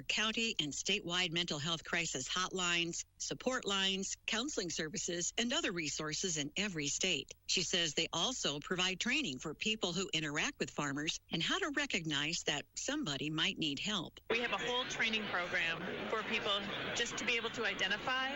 county and statewide mental health crisis hotlines, support lines, counseling services, and other resources in every state. She says they also provide training for people who interact with farmers and how to recognize that somebody might need help. We have a whole training program for people just to be able to identify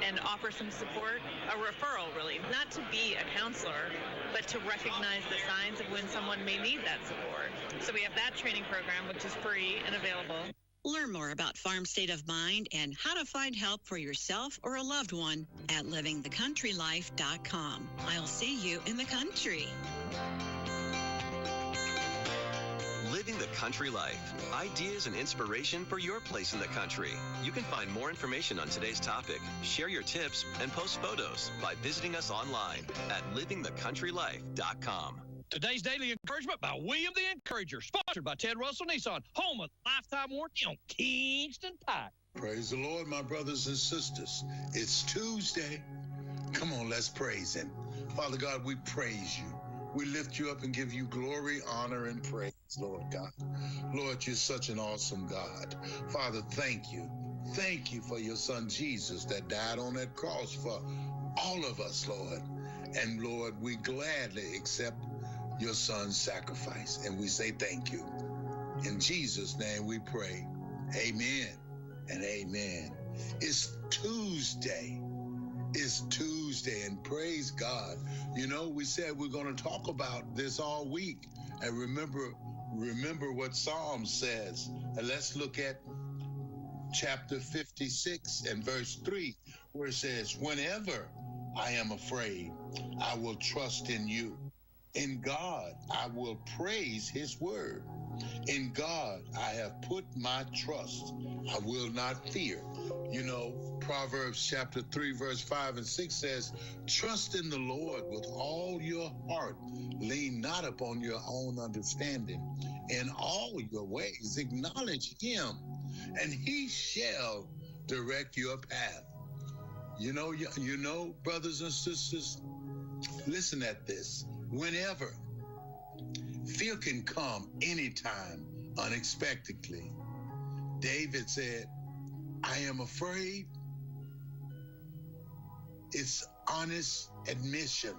and offer some support, a referral really, not to be a counselor, but to recognize the signs of when someone may need that support. So we have that training program, which is free and available. Learn more about Farm State of Mind and how to find help for yourself or a loved one at livingthecountrylife.com. I'll see you in the country. Living the Country Life. Ideas and inspiration for your place in the country. You can find more information on today's topic, share your tips, and post photos by visiting us online at livingthecountrylife.com. Today's Daily Encouragement by William the Encourager, sponsored by Ted Russell Nissan, home of lifetime warranty on Kingston Pike. Praise the Lord, my brothers and sisters. It's Tuesday. Come on, let's praise Him. Father God, we praise You. We lift You up and give You glory, honor, and praise, Lord God. Lord, You're such an awesome God. Father, thank You. Thank You for Your Son, Jesus, that died on that cross for all of us, Lord. And, Lord, we gladly accept Your Son's sacrifice, and we say thank You. In Jesus' name we pray. Amen and amen. It's Tuesday. It's Tuesday, and praise God. You know, we said we're going to talk about this all week. And remember what Psalm says. And let's look at chapter 56 and verse 3, where it says, "Whenever I am afraid, I will trust in You. In God, I will praise His word. In God, I have put my trust. I will not fear." You know, Proverbs chapter 3, verse 5 and 6 says, "Trust in the Lord with all your heart. Lean not upon your own understanding. In all your ways, acknowledge Him, and He shall direct your path." You know, brothers and sisters, listen at this. Whenever, fear can come anytime, unexpectedly. David said, "I am afraid." It's honest admission,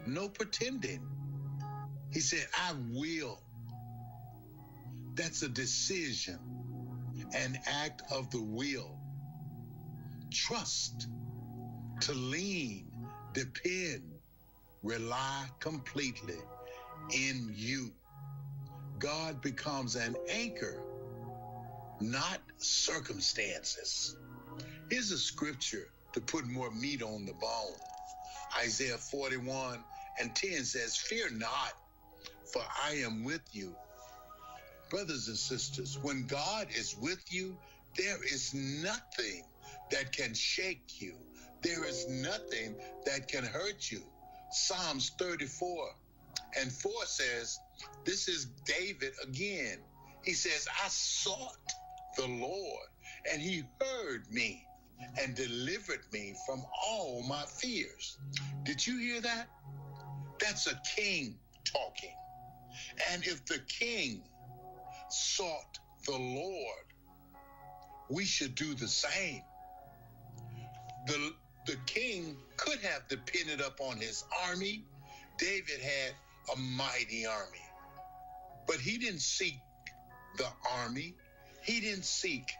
no pretending. He said, "I will." That's a decision, an act of the will. Trust, to lean, depend, rely completely in You. God becomes an anchor, not circumstances. Here's a scripture to put more meat on the bone. Isaiah 41 and 10 says, "Fear not, for I am with you." Brothers and sisters, when God is with you, there is nothing that can shake you. There is nothing that can hurt you. Psalms 34 and 4 says, this is David again. He says, "I sought the Lord, and He heard me and delivered me from all my fears." Did you hear that? That's a king talking. And if the king sought the Lord, we should do the same. The king could have depended upon his army. David had a mighty army, but he didn't seek the army. He didn't seek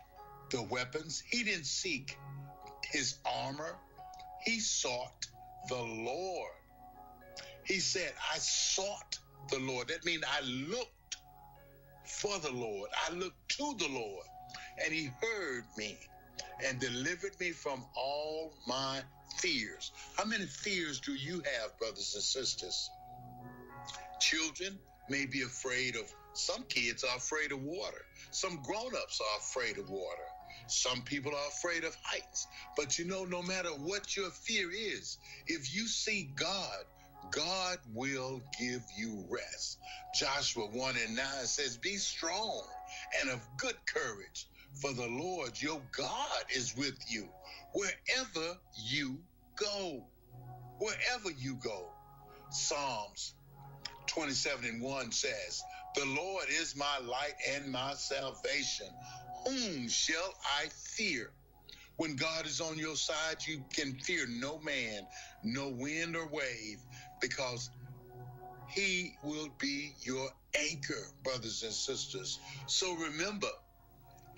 the weapons. He didn't seek his armor. He sought the Lord. He said, "I sought the Lord." That means I looked for the Lord. I looked to the Lord, and He heard me and delivered me from all my fears. How many fears do you have, brothers and sisters? Children may be afraid of, some kids are afraid of water. Some grown-ups are afraid of water. Some people are afraid of heights. But you know, no matter what your fear is, if you seek God, God will give you rest. Joshua 1 and 9 says, "Be strong and of good courage, for the Lord your God is with you wherever you go." Wherever you go. Psalms 27 and 1 says, "The Lord is my light and my salvation. Whom shall I fear? When God is on your side, you can fear no man, no wind or wave, because he will be your anchor, brothers and sisters. So remember,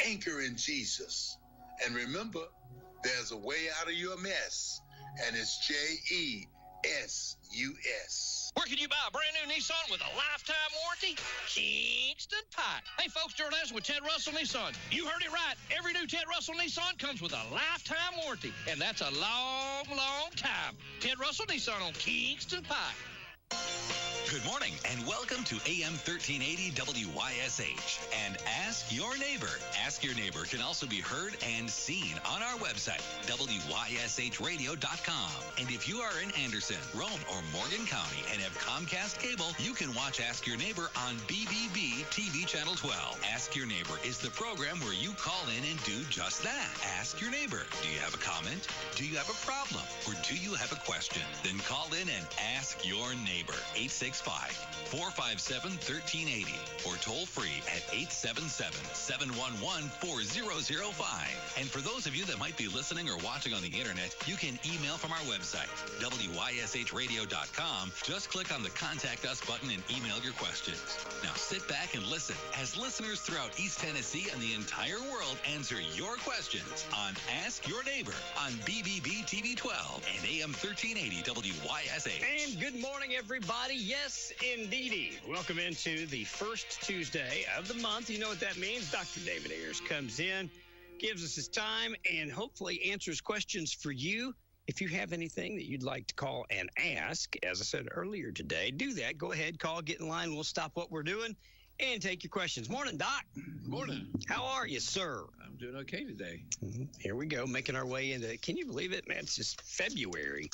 anchor in Jesus. And remember, there's a way out of your mess, and it's JESUS. Where can you buy a brand new Nissan with a lifetime warranty? Kingston Pike. Hey, folks, Gerald Anderson with Ted Russell Nissan. You heard it right. Every new Ted Russell Nissan comes with a lifetime warranty, and that's a long, long time. Ted Russell Nissan on Kingston Pike. Good morning and welcome to AM 1380 WYSH and Ask Your Neighbor. Ask Your Neighbor can also be heard and seen on our website, WYSHradio.com. And if you are in Anderson, Rome, or Morgan County and have Comcast cable, you can watch Ask Your Neighbor on BBB TV Channel 12. Ask Your Neighbor is the program where you call in and do just that. Ask Your Neighbor. Do you have a comment? Do you have a problem? Or do you have a question? Then call in and ask your neighbor. 865-457-1380 or toll free at 877-711-4005. And for those of you that might be listening or watching on the internet, you can email from our website, WYSHradio.com. Just click on the Contact Us button and email your questions. Now sit back and listen as listeners throughout East Tennessee and the entire world answer your questions on Ask Your Neighbor on BBB TV 12 and AM 1380 WYSH. And good morning, everybody. Yes, indeedy. Welcome into the first Tuesday of the month. You know what that means. Dr. David Ayers comes in, gives us his time, and hopefully answers questions for you. If you have anything that you'd like to call and ask, as I said earlier today, do that. Go ahead, call, get in line. We'll stop what we're doing and take your questions. Morning, Doc. Morning. How are you, sir? I'm doing okay today. Here we go, making our way into, can you believe it, man? It's just February.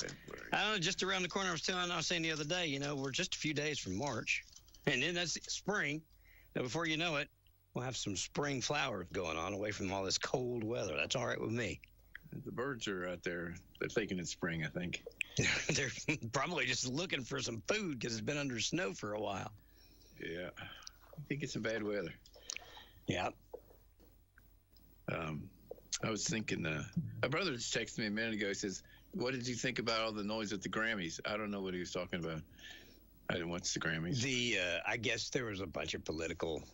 I don't know, just around the corner. I was saying the other day, we're just a few days from March, and then that's spring. Now, before you know it, we'll have some spring flowers going on away from all this cold weather. That's all right with me. The birds are out there. They're thinking it's spring, I think. They're probably just looking for some food because it's been under snow for a while. Yeah. I think it's some bad weather. Yeah. I was thinking, my brother just texted me a minute ago. He says, what did you think about all the noise at the Grammys? I don't know what he was talking about. I didn't watch the Grammys. I guess there was a bunch of political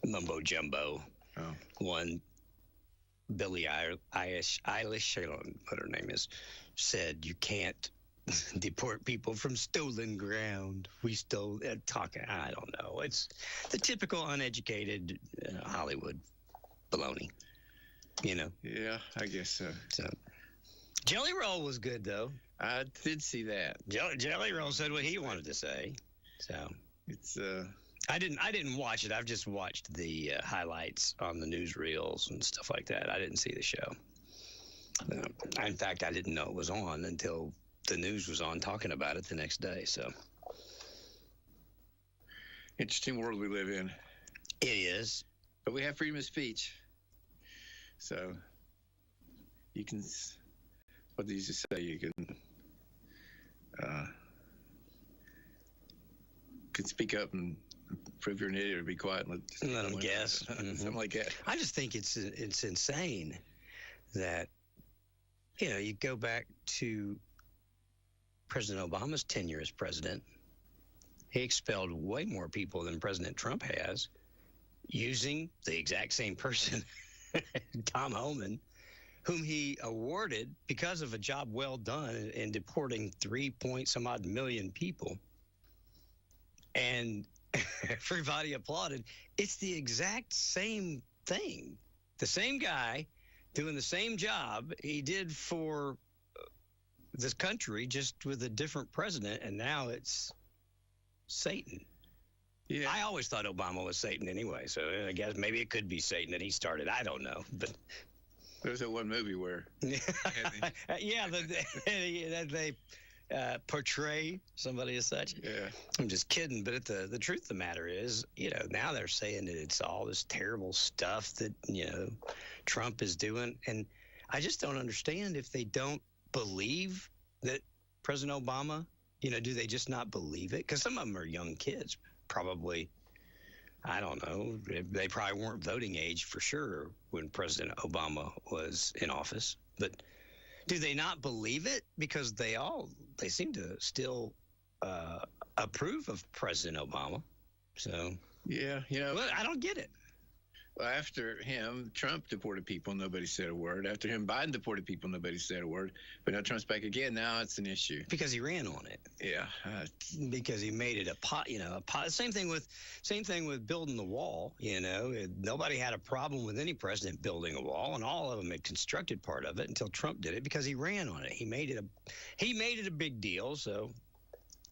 mumbo jumbo. Oh. One, Billie Eilish, I don't know what her name is, said you can't deport people from stolen ground. We stole talking. I don't know. It's the typical uneducated Hollywood baloney. Yeah, I guess so. Jelly Roll was good though. I did see that. Jelly Roll said what he wanted to say. So it's I didn't watch it. I've just watched the highlights on the newsreels and stuff like that. I didn't see the show. In fact, I didn't know it was on until the news was on talking about it the next day. So interesting world we live in. It is. But we have freedom of speech. So you can, what did you just say? You can speak up and prove you're an idiot or be quiet and let them guess. Something like that. I just think it's insane that, you go back to President Obama's tenure as president. He expelled way more people than President Trump has using the exact same person, Tom Homan, whom he awarded because of a job well done in deporting 3-point-some-odd million people. And everybody applauded. It's the exact same thing. The same guy doing the same job he did for this country, just with a different president, and now it's Satan. Yeah. I always thought Obama was Satan anyway, so I guess maybe it could be Satan that he started. I don't know, but there's that one movie where they portray somebody as such. Yeah, I'm just kidding, but the truth of the matter is, now they're saying that it's all this terrible stuff that Trump is doing, and I just don't understand if they don't believe that President Obama, do they just not believe it? Because some of them are young kids, probably. I don't know. They probably weren't voting age for sure when President Obama was in office. But do they not believe it? Because they seem to still approve of President Obama. So yeah, I don't get it. Well, after him, Trump deported people. Nobody said a word. After him, Biden deported people. Nobody said a word. But now Trump's back again. Now it's an issue because he ran on it. Yeah, because he made it a pot. Same thing with building the wall. Nobody had a problem with any president building a wall, and all of them had constructed part of it until Trump did it because he ran on it. He made it a big deal. So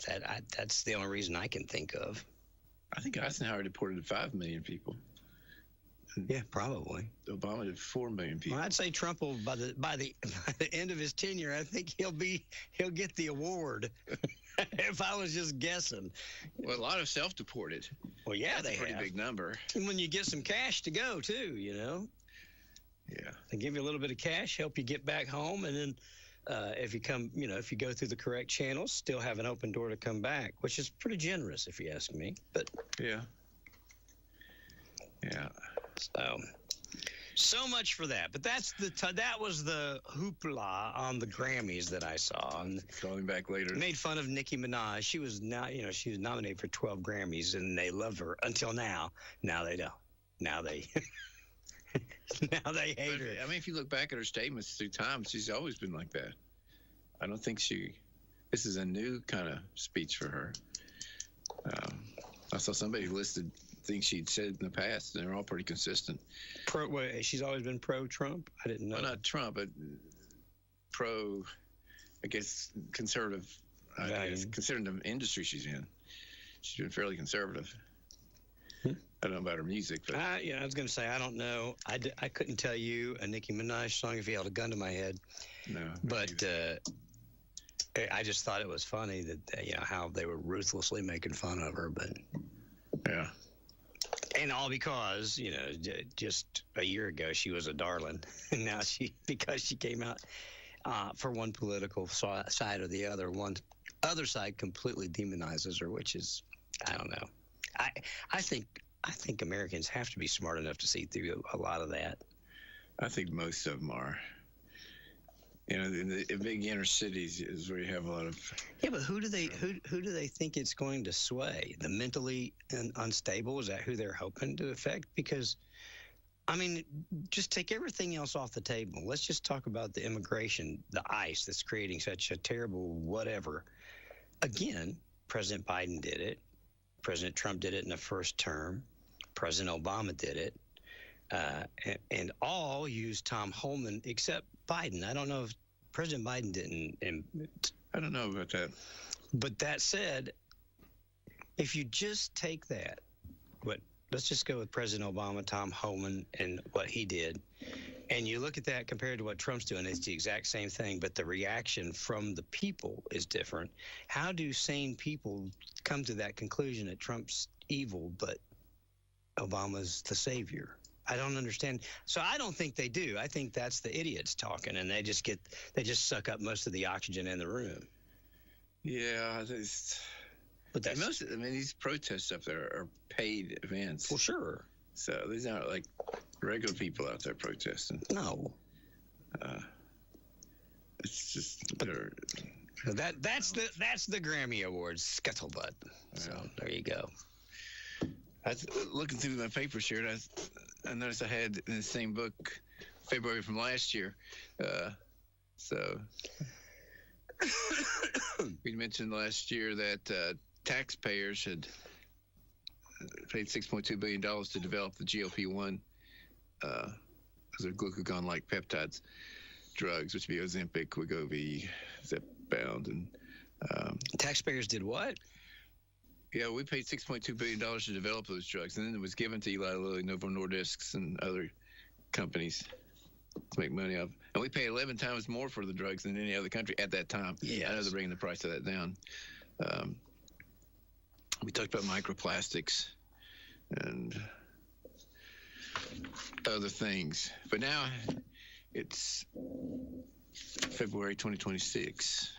that's the only reason I can think of. I think Eisenhower deported 5 million people. Yeah, probably. Obama did 4 million people. Well, I'd say Trump will by the end of his tenure, I think he'll get the award. If I was just guessing. Well, a lot of self-deported. Well, yeah, that's a pretty big number. And when you get some cash to go too, Yeah. They give you a little bit of cash, help you get back home, and then if you go through the correct channels, still have an open door to come back, which is pretty generous if you ask me. But yeah. So much for that. But that was the hoopla on the Grammys that I saw. And calling back later. Made fun of Nicki Minaj. She was she was nominated for 12 Grammys, and they loved her until now. Now they don't. Now they now they hate her. I mean, if you look back at her statements through time, she's always been like that. I don't think this is a new kind of speech for her. I saw somebody listed things she'd said in the past, and they're all pretty consistent. She's always been pro-Trump? I didn't know. Well, not Trump, but pro, I guess, conservative ideas, considering the industry she's in. She's been fairly conservative. I don't know about her music, but I was going to say I don't know. I couldn't tell you a Nicki Minaj song if you held a gun to my head. No, but I just thought it was funny that how they were ruthlessly making fun of her, but yeah. And all because, just a year ago, she was a darling. And now because she came out for one political side or the other, one other side completely demonizes her, which is, I don't know. I think Americans have to be smart enough to see through a lot of that. I think most of them are. In the big inner cities is where you have a lot of. Yeah, but who do they think it's going to sway? The mentally unstable? Is that who they're hoping to affect? Because, I mean, just take everything else off the table. Let's just talk about the immigration, the ICE that's creating such a terrible whatever. Again, President Biden did it. President Trump did it in the first term. President Obama did it. And all used Tom Homan except Biden. I don't know if President Biden didn't. I don't know about that. But that said, if you just take that, let's just go with President Obama, Tom Homan, and what he did, and you look at that compared to what Trump's doing, it's the exact same thing, but the reaction from the people is different. How do sane people come to that conclusion that Trump's evil, but Obama's the savior? I don't understand. So I don't think they do. I think that's the idiots talking, and they just suck up most of the oxygen in the room. Yeah, but these protests up there are paid events. Well, sure. So these aren't like regular people out there protesting. No. It's just that's the Grammy Awards scuttlebutt. So there you go. Looking through my papers here, and I noticed I had in the same book February from last year. So we mentioned last year that taxpayers had paid $6.2 billion to develop the GLP-1, those are glucagon-like peptides drugs, which would be Ozempic, Wegovy, Zepbound, and taxpayers did what? Yeah, we paid $6.2 billion to develop those drugs, and then it was given to Eli Lilly, Novo Nordisk, and other companies to make money off. And we pay 11 times more for the drugs than any other country at that time. Yes. I know they're bringing the price of that down. We talked about microplastics and other things. But now it's February 2026.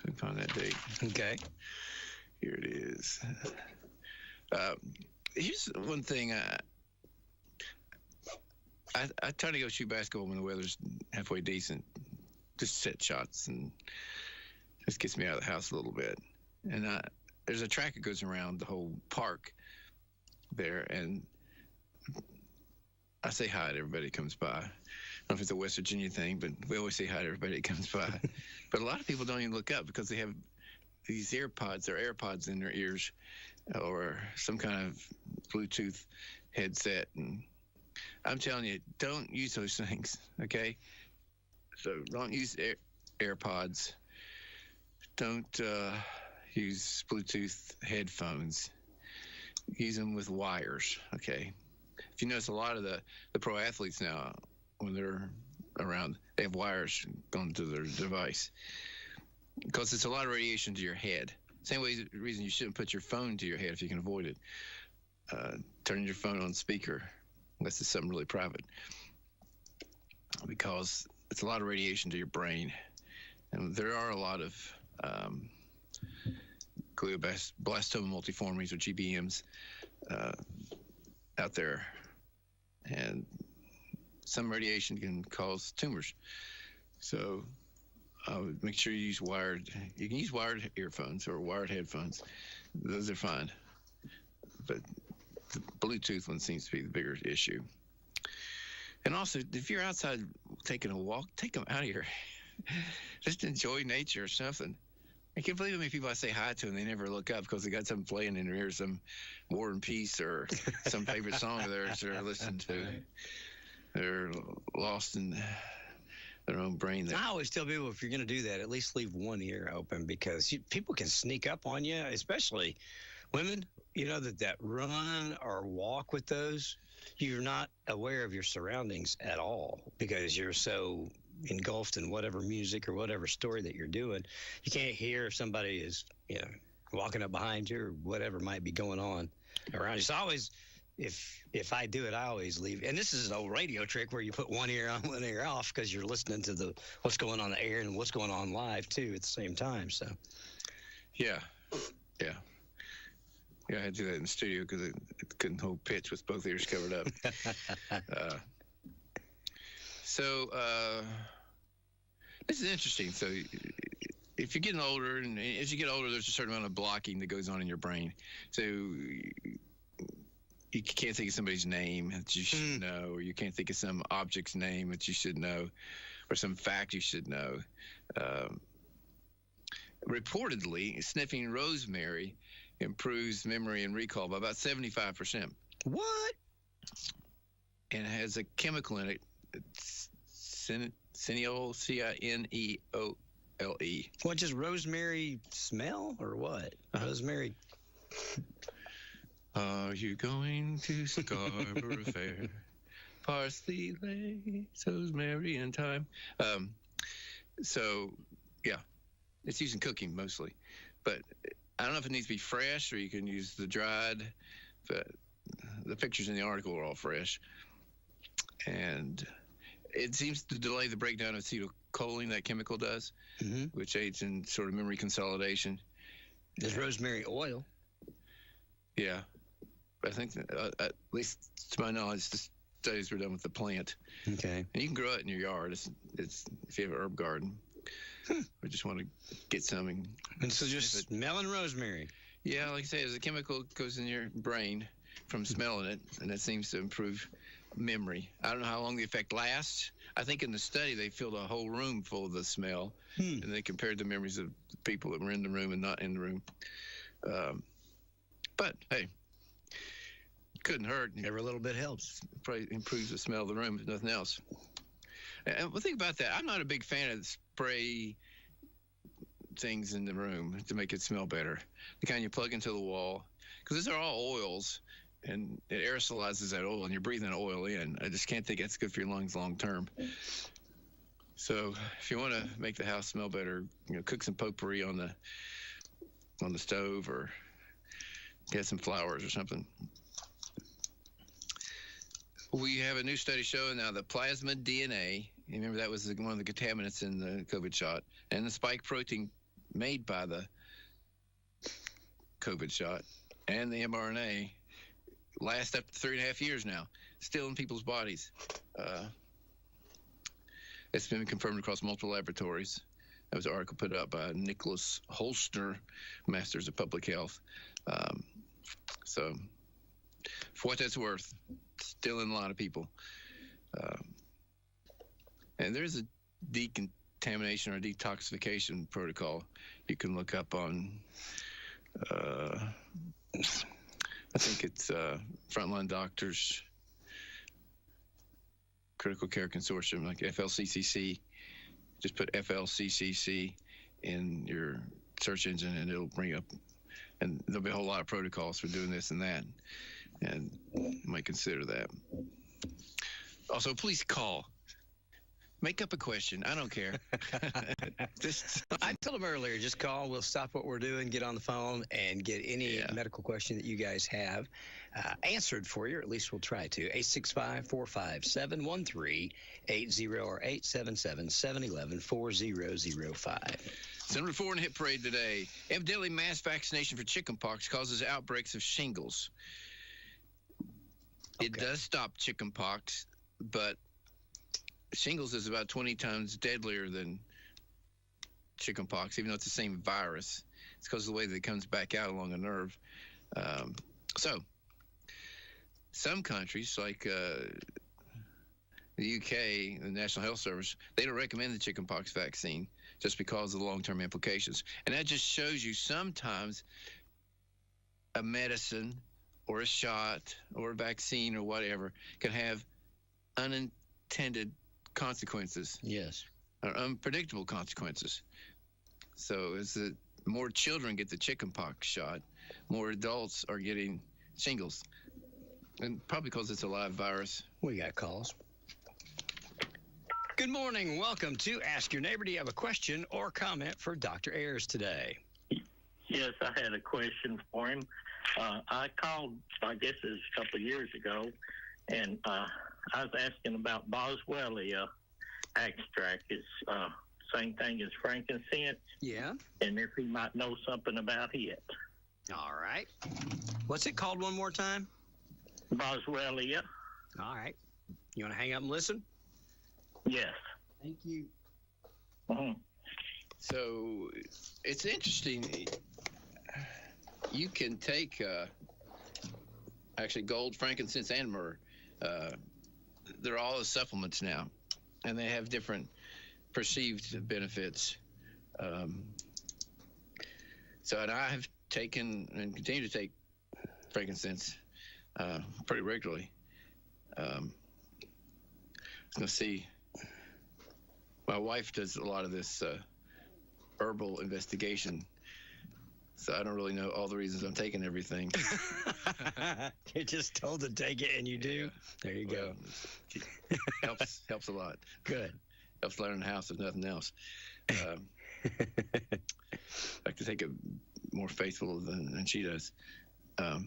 I can find that date. Okay. Here it is. here's one thing. I try to go shoot basketball when the weather's halfway decent. Just set shots, and just gets me out of the house a little bit. And there's a track that goes around the whole park there, and I say hi to everybody that comes by. I don't know if it's a West Virginia thing, but we always say hi to everybody that comes by. But a lot of people don't even look up because they have these AirPods in their ears, or some kind of Bluetooth headset. And I'm telling you, don't use those things, okay? So don't use AirPods. Don't use Bluetooth headphones. Use them with wires, okay? If you notice, a lot of the pro athletes now, when they're around, they have wires going to their device because it's a lot of radiation to your head. Same reason you shouldn't put your phone to your head if you can avoid it. Turn your phone on speaker unless it's something really private, because it's a lot of radiation to your brain. And there are a lot of glioblastoma multiformes, or GBMs, out there. And some radiation can cause tumors. So I would make sure you use you can use wired earphones or wired headphones. Those are fine. But the Bluetooth one seems to be the bigger issue. And also, if you're outside taking a walk, take them out of here. Just enjoy nature or something. I can't believe how many people I say hi to and they never look up because they got something playing in their ear, some War and Peace or some favorite song of theirs they're listening to. They're lost in their own brain there. I always tell people, if you're going to do that, at least leave one ear open, because people can sneak up on you, especially women, that run or walk with those. You're not aware of your surroundings at all because you're so engulfed in whatever music or whatever story that you're doing. You can't hear if somebody is, walking up behind you or whatever might be going on around you. So I always, if I do it, I always leave. And this is an old radio trick where you put one ear on, one ear off, because you're listening to what's going on in the air and what's going on live too at the same time. So, yeah, I had to do that in the studio because it couldn't hold pitch with both ears covered up. This is interesting. So if you're getting older, and as you get older, there's a certain amount of blocking that goes on in your brain. So you can't think of somebody's name that you should know, or you can't think of some object's name that you should know, or some fact you should know. Reportedly, sniffing rosemary improves memory and recall by about 75%. What? And it has a chemical in it. It's cineole, cineole. What, just rosemary smell or what? Rosemary. Are you going to Scarborough Fair? Parsley, lace, rosemary, and thyme. So, yeah, it's used in cooking mostly. But I don't know if it needs to be fresh or you can use the dried. But the pictures in the article are all fresh. And it seems to delay the breakdown of acetylcholine, that chemical does, which aids in sort of memory consolidation. There's rosemary oil. Yeah. I think, at least to my knowledge, the studies were done with the plant. Okay. And you can grow it in your yard. It's if you have an herb garden. We just want to get some. And so just smelling rosemary. Yeah, like I say, there's a chemical goes in your brain from smelling it, and it seems to improve memory. I don't know how long the effect lasts. I think in the study they filled a whole room full of the smell, and they compared the memories of the people that were in the room and not in the room. But hey, couldn't hurt. Every little bit helps. Probably improves the smell of the room, if nothing else. And one thing about that, I'm not a big fan of spray things in the room to make it smell better. The kind you plug into the wall, because these are all oils, and it aerosolizes that oil, and you're breathing that oil in. I just can't think that's good for your lungs long term. So if you want to make the house smell better, cook some potpourri on the stove, or get some flowers or something. We have a new study showing now that plasmid DNA, you remember that was one of the contaminants in the COVID shot, and the spike protein made by the COVID shot, and the mRNA last up to 3.5 years now, still in people's bodies. It's been confirmed across multiple laboratories. That was an article put up by Nicholas Holster, Masters of Public Health. So, for what that's worth, still in a lot of people. And there's a decontamination or detoxification protocol you can look up on, I think it's Frontline Doctors Critical Care Consortium, like FLCCC. Just put FLCCC in your search engine and it'll bring up, and there'll be a whole lot of protocols for doing this and that, and you might consider that. Also, please call. Make up a question. I don't care. I told him earlier, just call. We'll stop what we're doing, get on the phone, and get any medical question that you guys have answered for you, or at least we'll try to. 865-457-1380 or 877-711-4005. Number 4 in the hit parade today. Evidently, mass vaccination for chickenpox causes outbreaks of shingles. Okay. It does stop chickenpox, but shingles is about 20 times deadlier than chickenpox, even though it's the same virus. It's because of the way that it comes back out along a nerve. So, some countries, like the UK, the National Health Service, they don't recommend the chickenpox vaccine just because of the long-term implications. And that just shows you sometimes a medicine or a shot or a vaccine or whatever can have unintended consequences. Yes. Or unpredictable consequences. So as the more children get the chickenpox shot, more adults are getting shingles. And probably because it's a live virus. We got calls. Good morning. Welcome to Ask Your Neighbor. Do you have a question or comment for Dr. Ayers today? Yes, I had a question for him. I called, I guess it was a couple of years ago, and I was asking about Boswellia extract. It's same thing as frankincense. Yeah. And if he might know something about it. All right. What's it called one more time? Boswellia. All right. You want to hang up and listen? Yes. Thank you. Mm-hmm. So it's interesting. You can take actually gold, frankincense, and myrrh. They're all as supplements now, and they have different perceived benefits. And I have taken and continue to take frankincense pretty regularly. Let's see. My wife does a lot of this herbal investigation, so I don't really know all the reasons I'm taking everything. You're just told to take it, and you do. There you go. Helps a lot. Good. Helps learn in the house if nothing else. I like to take it more faithful than she does. Rather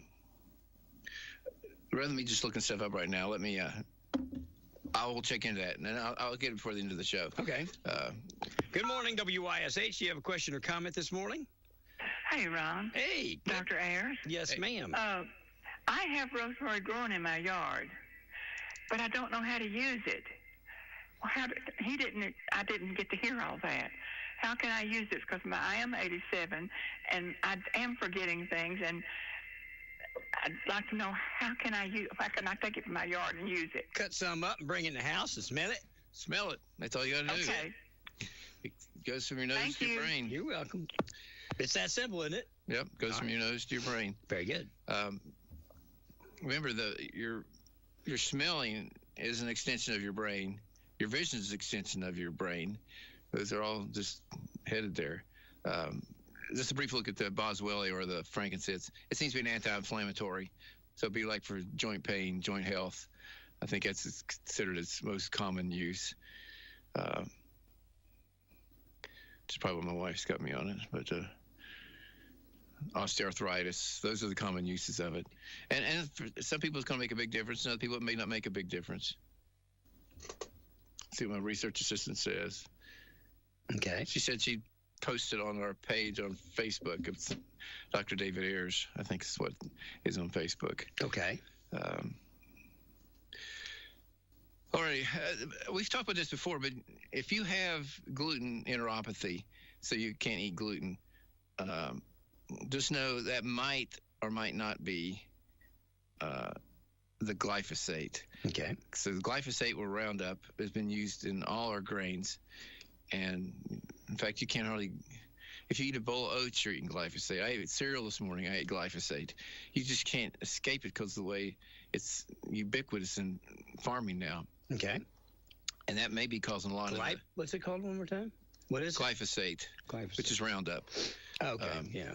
than me just looking stuff up right now, let me. I will check into that, and then I'll get it before the end of the show. Okay. Good morning, WYSH. Do you have a question or comment this morning? Hey, Ron. Hey. Dr. Ayers. Yes, hey. ma'am. I have rosemary growing in my yard, but I don't know how to use it. Well, I didn't get to hear all that. How can I use it? Because I am 87, and I am forgetting things, and I'd like to know how can I take it from my yard and use it? Cut some up and bring it in the house and smell it. Smell it. That's all you got to do. Okay. It goes from your nose to your brain. You're welcome. It's that simple, isn't it? Yep. Goes from your nose to your brain. Very good. Remember, your smelling is an extension of your brain. Your vision is an extension of your brain. Those are all just headed there. Just a brief look at the Boswellia or the frankincense. It seems to be an anti-inflammatory. So it'd be like for joint pain, joint health. I think that's considered its most common use. It's probably what my wife's got me on it, but osteoarthritis, those are the common uses of it. And for some people it's going to make a big difference, and other people it may not make a big difference. See what my research assistant says. Okay. She said she posted on our page on Facebook. It's Dr. David Ayers, I think is what is on Facebook. Okay. All right, we've talked about this before, but if you have gluten enteropathy, so you can't eat gluten, just know that might or might not be the glyphosate. Okay. So the glyphosate or Roundup has been used in all our grains, and in fact, you can't hardly. If you eat a bowl of oats, you're eating glyphosate. I ate cereal this morning. I ate glyphosate. You just can't escape it because of the way it's ubiquitous in farming now. Okay. And that may be causing a lot of what's it called one more time? What is glyphosate? Glyphosate. Which is Roundup. Okay. Yeah.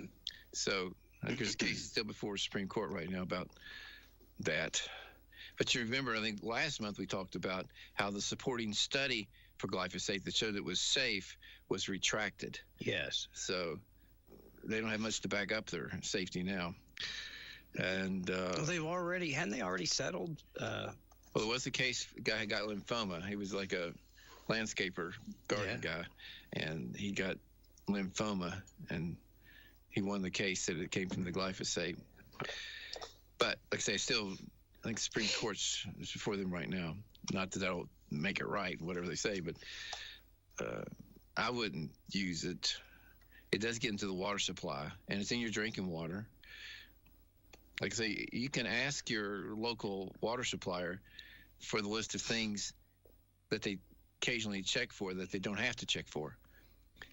So I think there's a case still before the Supreme Court right now about that. But you remember, I think last month we talked about how the supporting study for glyphosate that showed it was safe was retracted. Yes. So they don't have much to back up their safety now. And well, hadn't they already settled? Well, there was a case, a guy got lymphoma. He was like a landscaper, garden guy, and he got lymphoma, and he won the case that it came from the glyphosate. But like I say, I think the Supreme Court's is before them right now. Not that that'll make it right, whatever they say, but I wouldn't use it. It does get into the water supply, and it's in your drinking water. Like I say, you can ask your local water supplier for the list of things that they occasionally check for that they don't have to check for.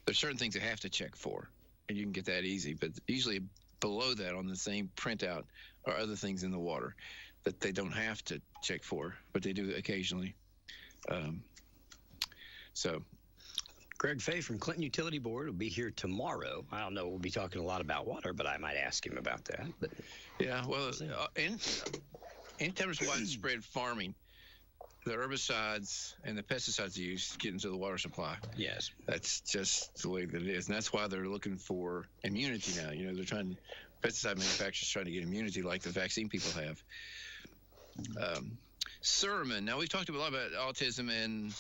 There's certain things they have to check for, and you can get that easy. But usually below that on the same printout are other things in the water that they don't have to check for, but they do occasionally. So Greg Fay from Clinton Utility Board will be here tomorrow. I don't know. We'll be talking a lot about water, but I might ask him about that. But yeah, well, anytime there's widespread farming, the herbicides and the pesticides used get into the water supply. Yes. That's just the way that it is. And that's why they're looking for immunity now. You know, pesticide manufacturers trying to get immunity like the vaccine people have. Sermon. Now, we've talked a lot about autism and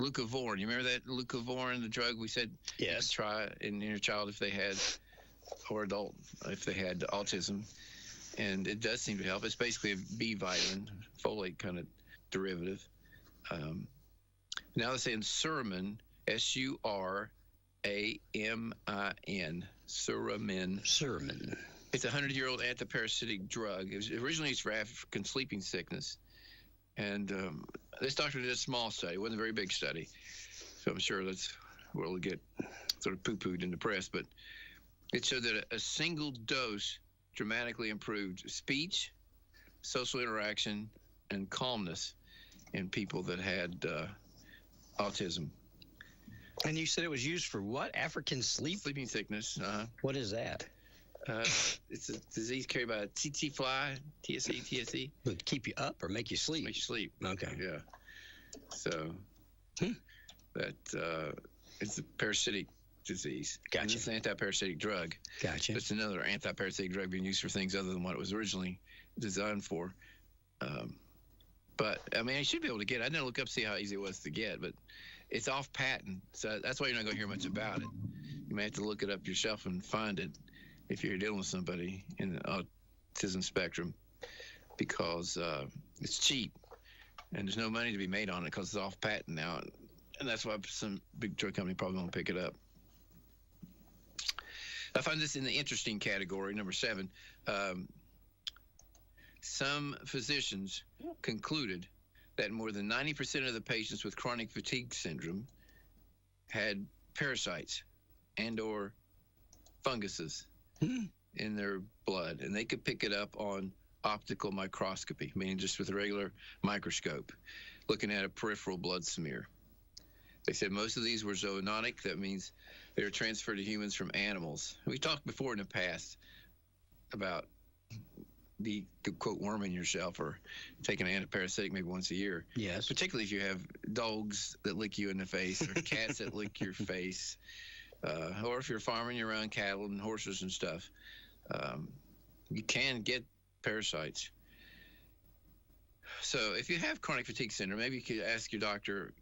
leucovorin. You remember that leucovorin, the drug we said you could try in your child if they had, or adult if they had autism. And it does seem to help. It's basically a B vitamin, folate kind of derivative. Now they're saying Suramin, Suramin, Suramin. Suramin. It's a 100-year-old antiparasitic drug. It was originally used for African sleeping sickness. And this doctor did a small study. It wasn't a very big study. So I'm sure that's where it'll get sort of poo-pooed in the press. But it showed that a single dose dramatically improved speech, social interaction, and calmness in people that had autism. And you said it was used for what? African sleeping sickness. What is that? It's a disease carried by a tsetse fly, TSE. Would keep you up or make you sleep? Make you sleep. Okay. Yeah. So that it's a parasitic disease. Gotcha. And it's an antiparasitic drug. Gotcha. It's another antiparasitic drug being used for things other than what it was originally designed for. But I mean, I should be able to get it. I didn't look up to see how easy it was to get, but it's off patent, so that's why you're not going to hear much about it. You may have to look it up yourself and find it if you're dealing with somebody in the autism spectrum, because it's cheap and there's no money to be made on it because it's off patent now, and that's why some big drug company probably won't pick it up. I find this in the interesting category, number 7. Some physicians concluded that more than 90% of the patients with chronic fatigue syndrome had parasites and or funguses in their blood, and they could pick it up on optical microscopy, meaning just with a regular microscope, looking at a peripheral blood smear. They said most of these were zoonotic. That means they were transferred to humans from animals. We talked before in the past about the quote worming yourself or taking an antiparasitic maybe once a year. Yes. Particularly if you have dogs that lick you in the face or cats that lick your face, or if you're farming your own cattle and horses and stuff. You can get parasites. So if you have chronic fatigue syndrome, maybe you could ask your doctor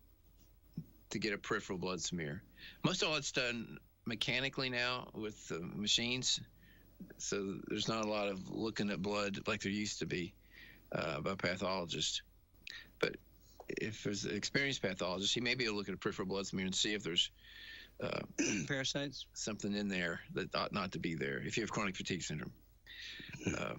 to get a peripheral blood smear. Most of all it's done mechanically now with machines So there's not a lot of looking at blood like there used to be by pathologists. But if there's an experienced pathologist, he may be able to look at a peripheral blood smear and see if there's parasites, something in there that ought not to be there. If you have chronic fatigue syndrome, I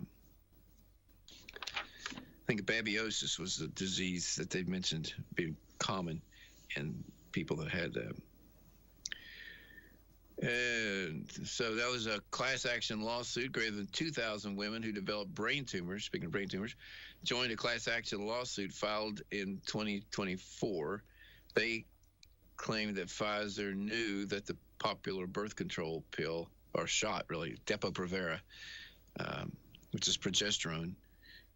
think babiosis was a disease that they mentioned being common in people that had that. And so that was a class action lawsuit. Greater than 2,000 women who developed brain tumors, speaking of brain tumors, joined a class action lawsuit filed in 2024. They claimed that Pfizer knew that the popular birth control pill, or shot really, Depo-Provera, which is progesterone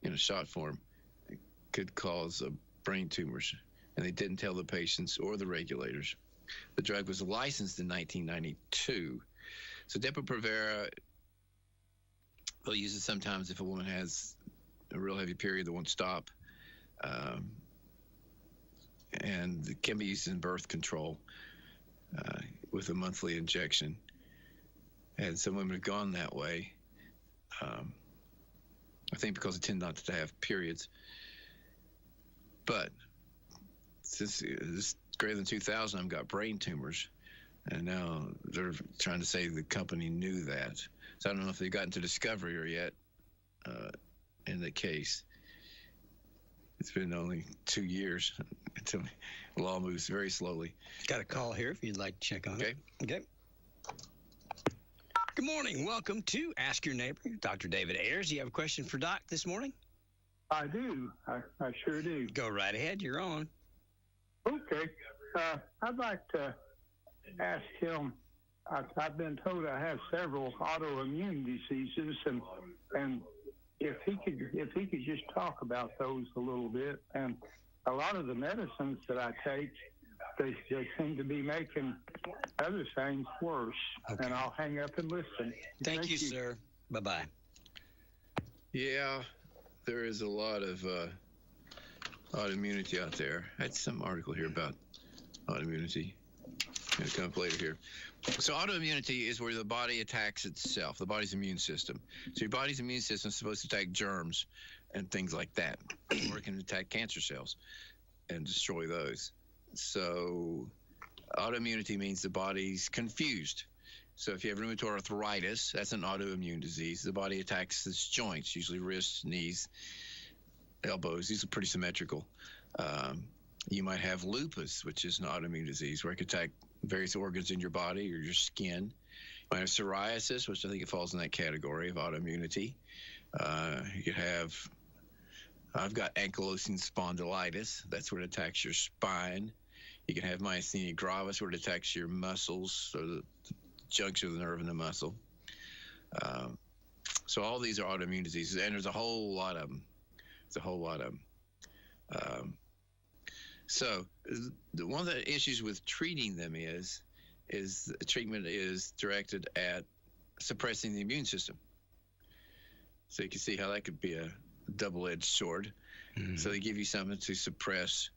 in a shot form, could cause brain tumors. And they didn't tell the patients or the regulators. The drug was licensed in 1992. So Depo-Provera, they'll use it sometimes if a woman has a real heavy period that won't stop. And it can be used in birth control with a monthly injection. And some women have gone that way, I think because they tend not to have periods. But since this greater than 2,000 of them got brain tumors, and now they're trying to say the company knew that. So I don't know if they've gotten to discovery or yet in the case. It's been only 2 years until the law moves very slowly. Got a call here if you'd like to check on it. Okay. Good morning. Welcome to Ask Your Neighbor. Dr. David Ayers. Do you have a question for Doc this morning? I do. I sure do. Go right ahead. You're on. Okay. I'd like to ask him, I've been told I have several autoimmune diseases, and if he could just talk about those a little bit. And a lot of the medicines that I take, they seem to be making other things worse. Okay. And I'll hang up and listen. Thank you, sir. Bye-bye. Yeah, there is a lot of autoimmunity out there. I had some article here about autoimmunity. It'll come up later here. So autoimmunity is where the body attacks itself, the body's immune system. So your body's immune system is supposed to attack germs and things like that, or it can attack cancer cells and destroy those. So autoimmunity means the body's confused. So if you have rheumatoid arthritis, that's an autoimmune disease. The body attacks its joints, usually wrists, knees, elbows. These are pretty symmetrical. You might have lupus, which is an autoimmune disease where it can attack various organs in your body or your skin. You might have psoriasis, which I think it falls in that category of autoimmunity. You could have, I've got ankylosing spondylitis. That's where it attacks your spine. You can have myasthenia gravis, where it attacks your muscles or the junction of the nerve and the muscle. So all these are autoimmune diseases, and there's a whole lot of them. So one of the issues with treating them is the treatment is directed at suppressing the immune system. So you can see how that could be a double-edged sword. Mm-hmm. So they give you something to suppress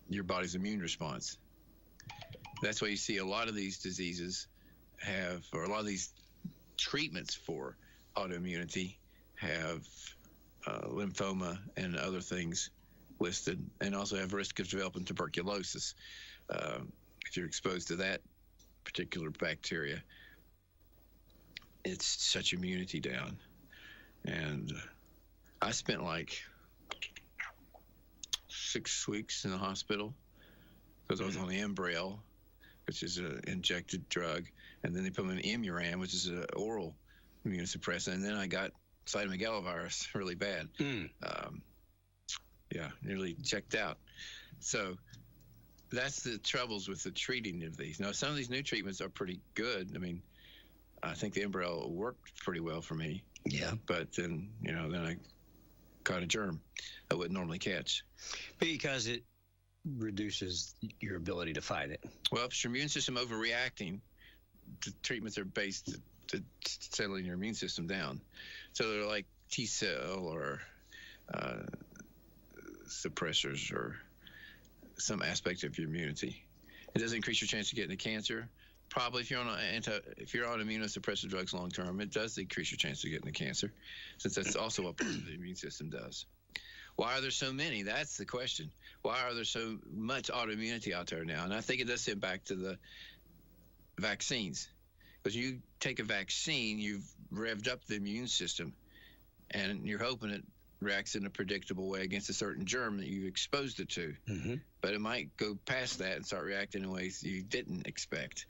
your body's immune response. That's why you see a lot of these diseases or a lot of these treatments for autoimmunity have lymphoma and other things listed, and also have risk of developing tuberculosis if you're exposed to that particular bacteria. It's such immunity down. And I spent like 6 weeks in the hospital because I was on the Enbrel, which is an injected drug, and then they put me on Imuran, which is an oral immunosuppressant, and then I got cytomegalovirus really bad. Nearly checked out. So that's the troubles with the treating of these. Now, some of these new treatments are pretty good. I mean, I think the Enbrel worked pretty well for me. Yeah. But then, then I caught a germ I wouldn't normally catch. Because it reduces your ability to fight it. Well, if your immune system overreacting, the treatments are based to settling your immune system down. So they're like T-cell or suppressors or some aspect of your immunity. It doesn't increase your chance of getting a cancer, probably if you're on immunosuppressive drugs long term, it does decrease your chance of getting the cancer, since that's also what part of the immune system does. Why are there so many? That's the question. Why are there so much autoimmunity out there now? And I think it does sit back to the vaccines. Because you take a vaccine, you've revved up the immune system, and you're hoping it reacts in a predictable way against a certain germ that you've exposed it to. Mm-hmm. But it might go past that and start reacting in ways you didn't expect.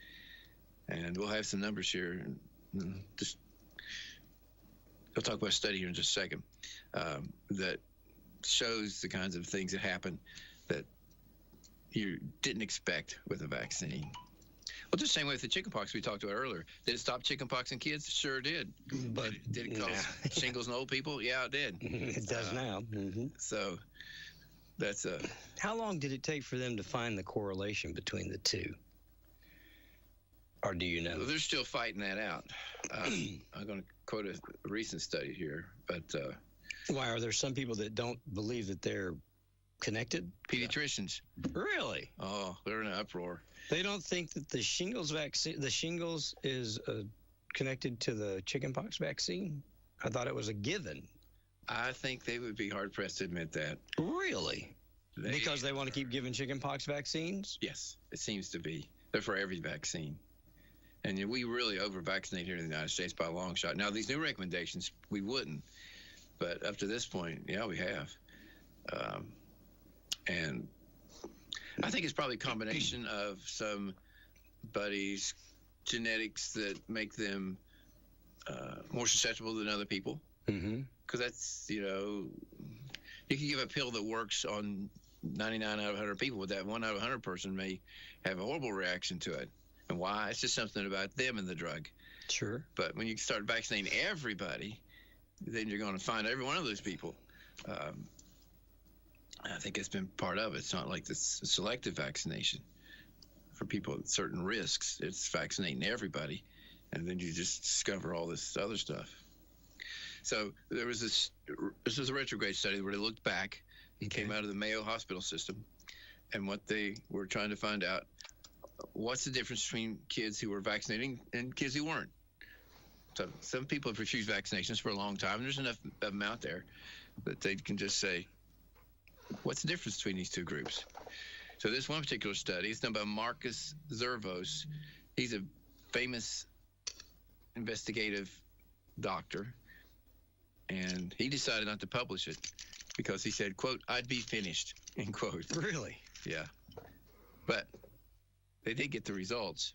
And we'll have some numbers here. I'll talk about a study here in just a second that shows the kinds of things that happen that you didn't expect with a vaccine. Well, just the same way with the chickenpox we talked about earlier. Did it stop chickenpox in kids? Sure did. But did it cause shingles in old people? Yeah, it did. It does now. Mm-hmm. So that's How long did it take for them to find the correlation between the two? Or do you know? Well, they're still fighting that out. I'm going to quote a recent study here, but why are there some people that don't believe that they're connected? Pediatricians. Really? Oh, they're in an uproar. They don't think that the shingles vaccine, the shingles is connected to the chickenpox vaccine? I thought it was a given. I think they would be hard pressed to admit that. Really? Because they want to keep giving chickenpox vaccines? Yes, it seems to be. They're for every vaccine. And we really over-vaccinate here in the United States by a long shot. Now, these new recommendations, we wouldn't. But up to this point, yeah, we have. And I think it's probably a combination of somebody's genetics that make them more susceptible than other people. Mm-hmm. Because that's, you can give a pill that works on 99 out of 100 people, but that 1 out of 100 person may have a horrible reaction to it. And why? It's just something about them and the drug. Sure. But when you start vaccinating everybody, then you're going to find every one of those people. I think it's been part of it. It's not like this selective vaccination for people at certain risks. It's vaccinating everybody, and then you just discover all this other stuff. So there was this was a retrograde study where they looked back and came out of the Mayo Hospital system, and what they were trying to find out, what's the difference between kids who were vaccinating and kids who weren't. So some people have refused vaccinations for a long time. There's enough of them out there that they can just say, what's the difference between these two groups? So this one particular study is done by Marcus Zervos. He's a famous investigative doctor, and he decided not to publish it because he said, quote, "I'd be finished," end quote. Really? Yeah. But they did get the results.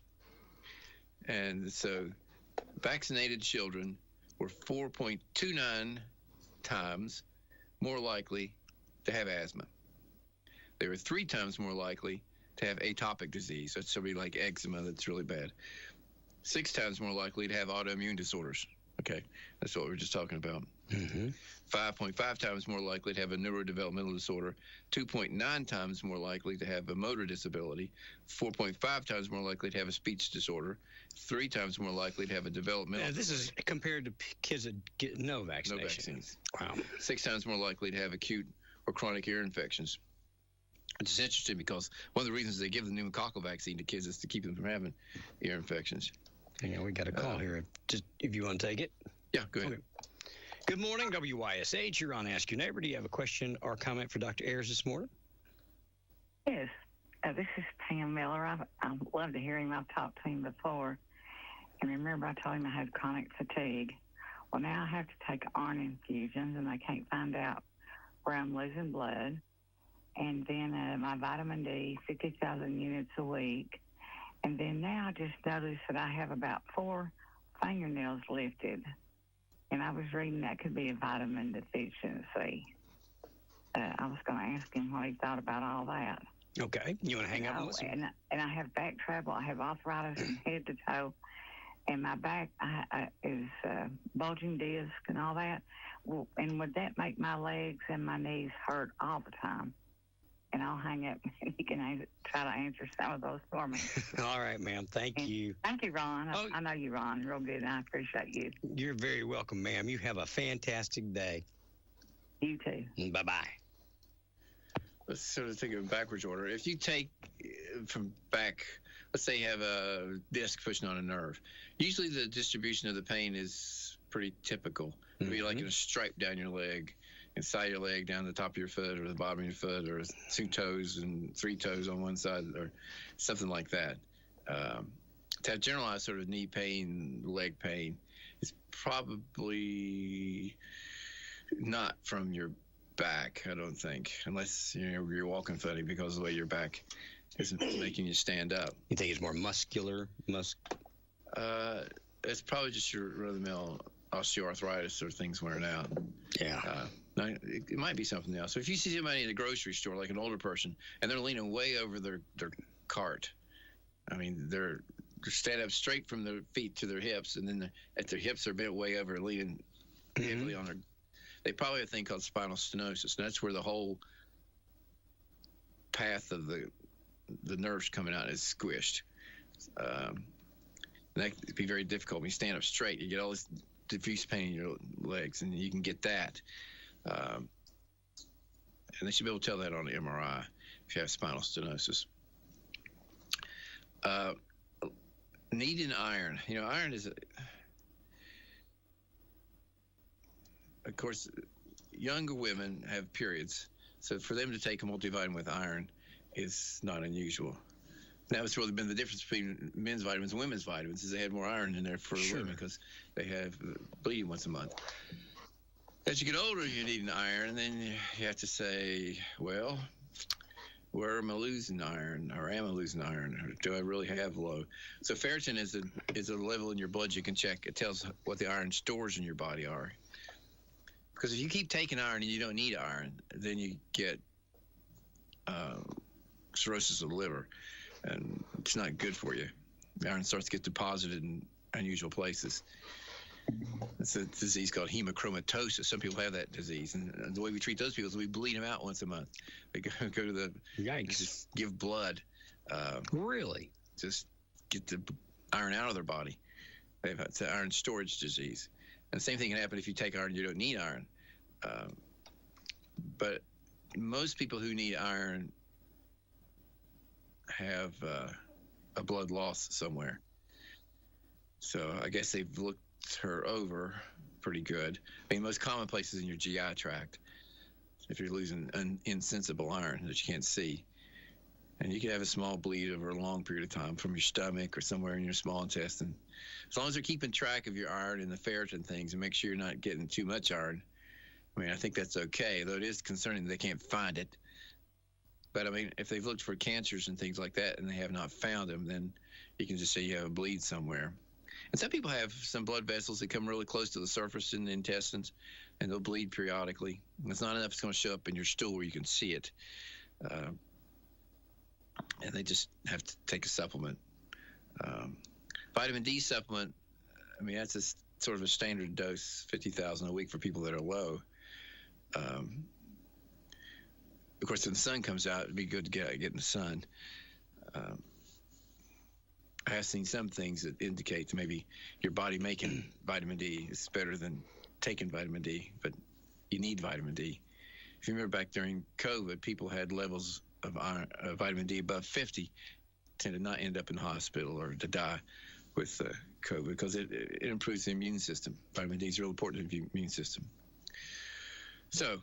And so vaccinated children were 4.29 times more likely to have asthma. They were 3 times more likely to have atopic disease. That's somebody like eczema that's really bad. 6 times more likely to have autoimmune disorders. Okay, that's what we were just talking about. Mm-hmm. 5.5 times more likely to have a neurodevelopmental disorder, 2.9 times more likely to have a motor disability, 4.5 times more likely to have a speech disorder, 3 times more likely to have a developmental This is compared to kids that get no vaccination. No vaccines. Wow. 6 times more likely to have acute or chronic ear infections. Which is interesting because one of the reasons they give the pneumococcal vaccine to kids is to keep them from having ear infections. Hang on, we got a call here. Just if you want to take it. Yeah, go ahead. Okay. Good morning, WYSH. You're on Ask Your Neighbor. Do you have a question or comment for Dr. Ayers this morning? Yes. This is Pam Miller. I've loved hearing him. I've talked to him before. And remember, I told him I had chronic fatigue. Well, now I have to take iron infusions, and I can't find out where I'm losing blood. And then my vitamin D, 50,000 units a week. And then now I just noticed that I have about 4 fingernails lifted. And I was reading that could be a vitamin deficiency. I was going to ask him what he thought about all that. Okay. You want to hang up and listen? And I have back trouble. I have arthritis from head to toe. And my back is bulging disc and all that. Well, and would that make my legs and my knees hurt all the time? And I'll hang up and you can try to answer some of those for me. All right, ma'am. Thank you. Thank you, Ron. I know you, Ron, real good, and I appreciate you. You're very welcome, ma'am. You have a fantastic day. You too. Bye-bye. Let's sort of take it in backwards order. If you take from back let's say you have a disc pushing on a nerve. Usually the distribution of the pain is pretty typical. It'll be like in a stripe down your leg, inside your leg, down the top of your foot, or the bottom of your foot, or 2 toes and 3 toes on one side, or something like that. To have generalized sort of knee pain, leg pain, is probably not from your back, I don't think, unless you're walking funny because of the way your back is making you stand up. You think it's more muscular? It's probably just your run-of-the-mill osteoarthritis or things wearing out. Yeah. It might be something else. So if you see somebody in a grocery store, like an older person, and they're leaning way over their cart, I mean, they're stand up straight from their feet to their hips, and then at their hips they're bent way over, leaning heavily on their. They probably have a thing called spinal stenosis, and that's where the whole path of the nerves coming out is squished. And that can be very difficult. When you stand up straight, you get all this diffuse pain in your legs, and you can get that. And they should be able to tell that on the MRI if you have spinal stenosis. Needing iron. Iron is, of course, younger women have periods, so for them to take a multivitamin with iron is not unusual. Now it's really been the difference between men's vitamins and women's vitamins is they had more iron in there for women because they have bleeding once a month. As you get older, you need an iron, and then you have to say, well, where am I losing iron, or am I losing iron, or do I really have low? So ferritin is a level in your blood you can check. It tells what the iron stores in your body are. Because if you keep taking iron and you don't need iron, then you get cirrhosis of the liver, and it's not good for you. The iron starts to get deposited in unusual places. It's a disease called hemochromatosis. Some people have that disease, and the way we treat those people is we bleed them out once a month. They go to the just give blood. Really? Just get the iron out of their body. It's an iron storage disease. And the same thing can happen if you take iron and you don't need iron. But most people who need iron have a blood loss somewhere. So I guess they've looked her over pretty good. I mean, most common places in your GI tract, if you're losing insensible iron that you can't see. And you can have a small bleed over a long period of time from your stomach or somewhere in your small intestine. As long as they're keeping track of your iron and the ferritin things and make sure you're not getting too much iron, I mean, I think that's okay, though it is concerning that they can't find it. But, I mean, if they've looked for cancers and things like that and they have not found them, then you can just say you have a bleed somewhere. And some people have some blood vessels that come really close to the surface in the intestines, and they'll bleed periodically. And it's not enough it's going to show up in your stool where you can see it. And they just have to take a supplement. Vitamin D supplement, I mean, that's a sort of a standard dose, 50,000 a week for people that are low. Of course, when the sun comes out, it'd be good to get in the sun. I have seen some things that indicate that maybe your body making vitamin D is better than taking vitamin D, but you need vitamin D. If you remember back during COVID, people had levels of vitamin D above 50 tend to not end up in the hospital or to die with COVID because it improves the immune system. Vitamin D is real important to the immune system. So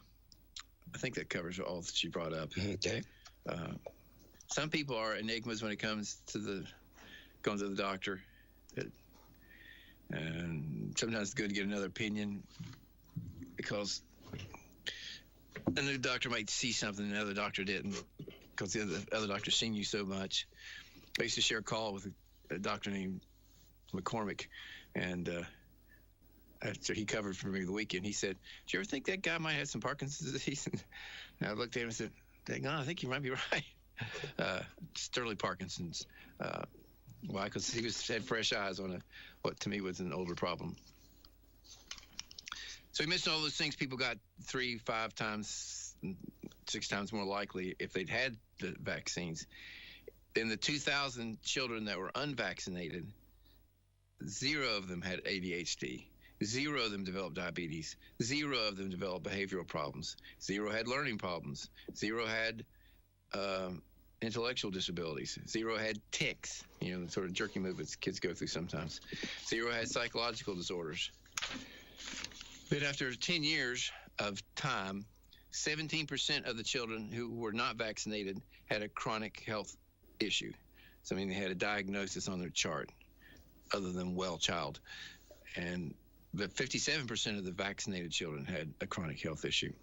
I think that covers all that you brought up. Okay. Some people are enigmas when it comes to going to the doctor. And sometimes it's good to get another opinion because a new doctor might see something the other doctor didn't because the other doctor's seen you so much. I used to share a call with a doctor named McCormick, and after he covered for me the weekend, he said, "Did you ever think that guy might have some Parkinson's disease?" And I looked at him and said, "Dang on, I think you might be right." It's early Parkinson's. Why? Because he had fresh eyes on what to me was an older problem. So he mentioned all those things people got 3, 5 times, 6 times more likely if they'd had the vaccines. In the 2,000 children that were unvaccinated, 0 of them had ADHD. 0 of them developed diabetes. 0 of them developed behavioral problems. 0 had learning problems. 0 had intellectual disabilities. 0 had tics, the sort of jerky movements kids go through sometimes. 0 had psychological disorders. But after 10 years of time, 17% of the children who were not vaccinated had a chronic health issue. So, they had a diagnosis on their chart other than well child. And but 57% of the vaccinated children had a chronic health issue.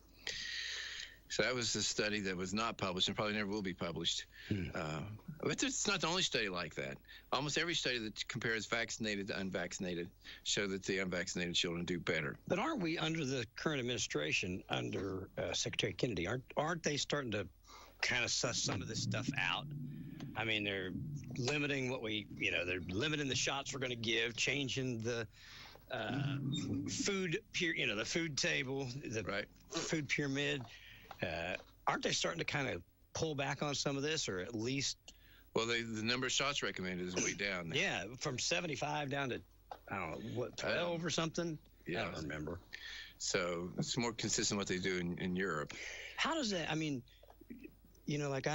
So that was a study that was not published and probably never will be published. But it's not the only study like that. Almost every study that compares vaccinated to unvaccinated show that the unvaccinated children do better. But aren't we, under the current administration, under Secretary Kennedy, aren't they starting to kind of suss some of this stuff out? They're limiting they're limiting the shots we're going to give, changing the food, the food table, the food pyramid. Aren't they starting to kind of pull back on some of this, or at least? Well, the number of shots recommended is way down. Yeah, from 75 down to, 12 or something? Yeah. I don't remember. So it's more consistent what they do in Europe. How does that, I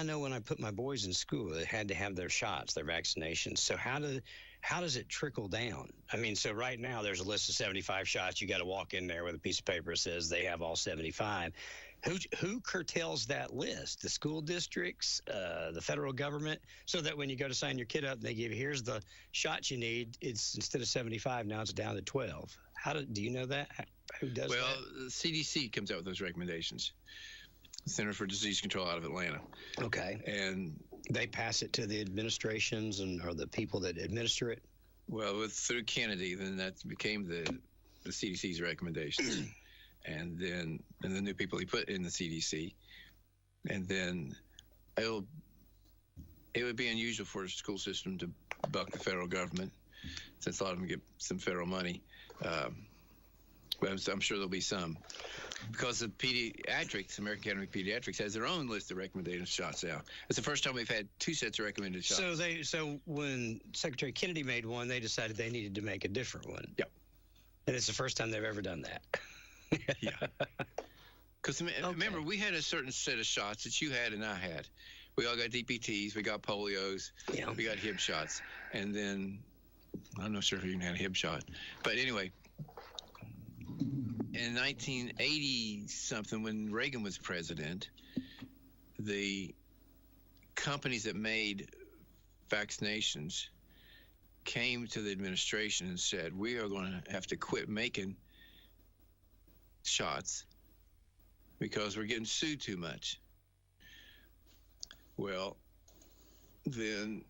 know when I put my boys in school, they had to have their shots, their vaccinations. So how does it trickle down? So right now there's a list of 75 shots. You got to walk in there with a piece of paper that says they have all 75. Who curtails that list? The school districts, the federal government, so that when you go to sign your kid up, they give you, here's the shots you need. It's instead of 75, now it's down to 12. Do you know that? Who does that? Well, the CDC comes out with those recommendations. Center for Disease Control out of Atlanta. Okay. And they pass it to the administrations or the people that administer it? Well, through Kennedy, then that became the CDC's recommendations. And then the new people he put in the CDC. And then it would be unusual for a school system to buck the federal government, since a lot of them get some federal money. But I'm sure there'll be some. Because the pediatrics, American Academy of Pediatrics, has their own list of recommended shots now. It's the first time we've had 2 sets of recommended shots. So when Secretary Kennedy made one, they decided they needed to make a different one. Yeah. And it's the first time they've ever done that. Yeah. Because remember, we had a certain set of shots that you had and I had. We all got DPTs, we got polios, we got Hib shots. And then, I'm not sure if you even had a Hib shot. But anyway, in 1980-something, when Reagan was president, the companies that made vaccinations came to the administration and said, we are going to have to quit making shots because we're getting sued too much. Well, then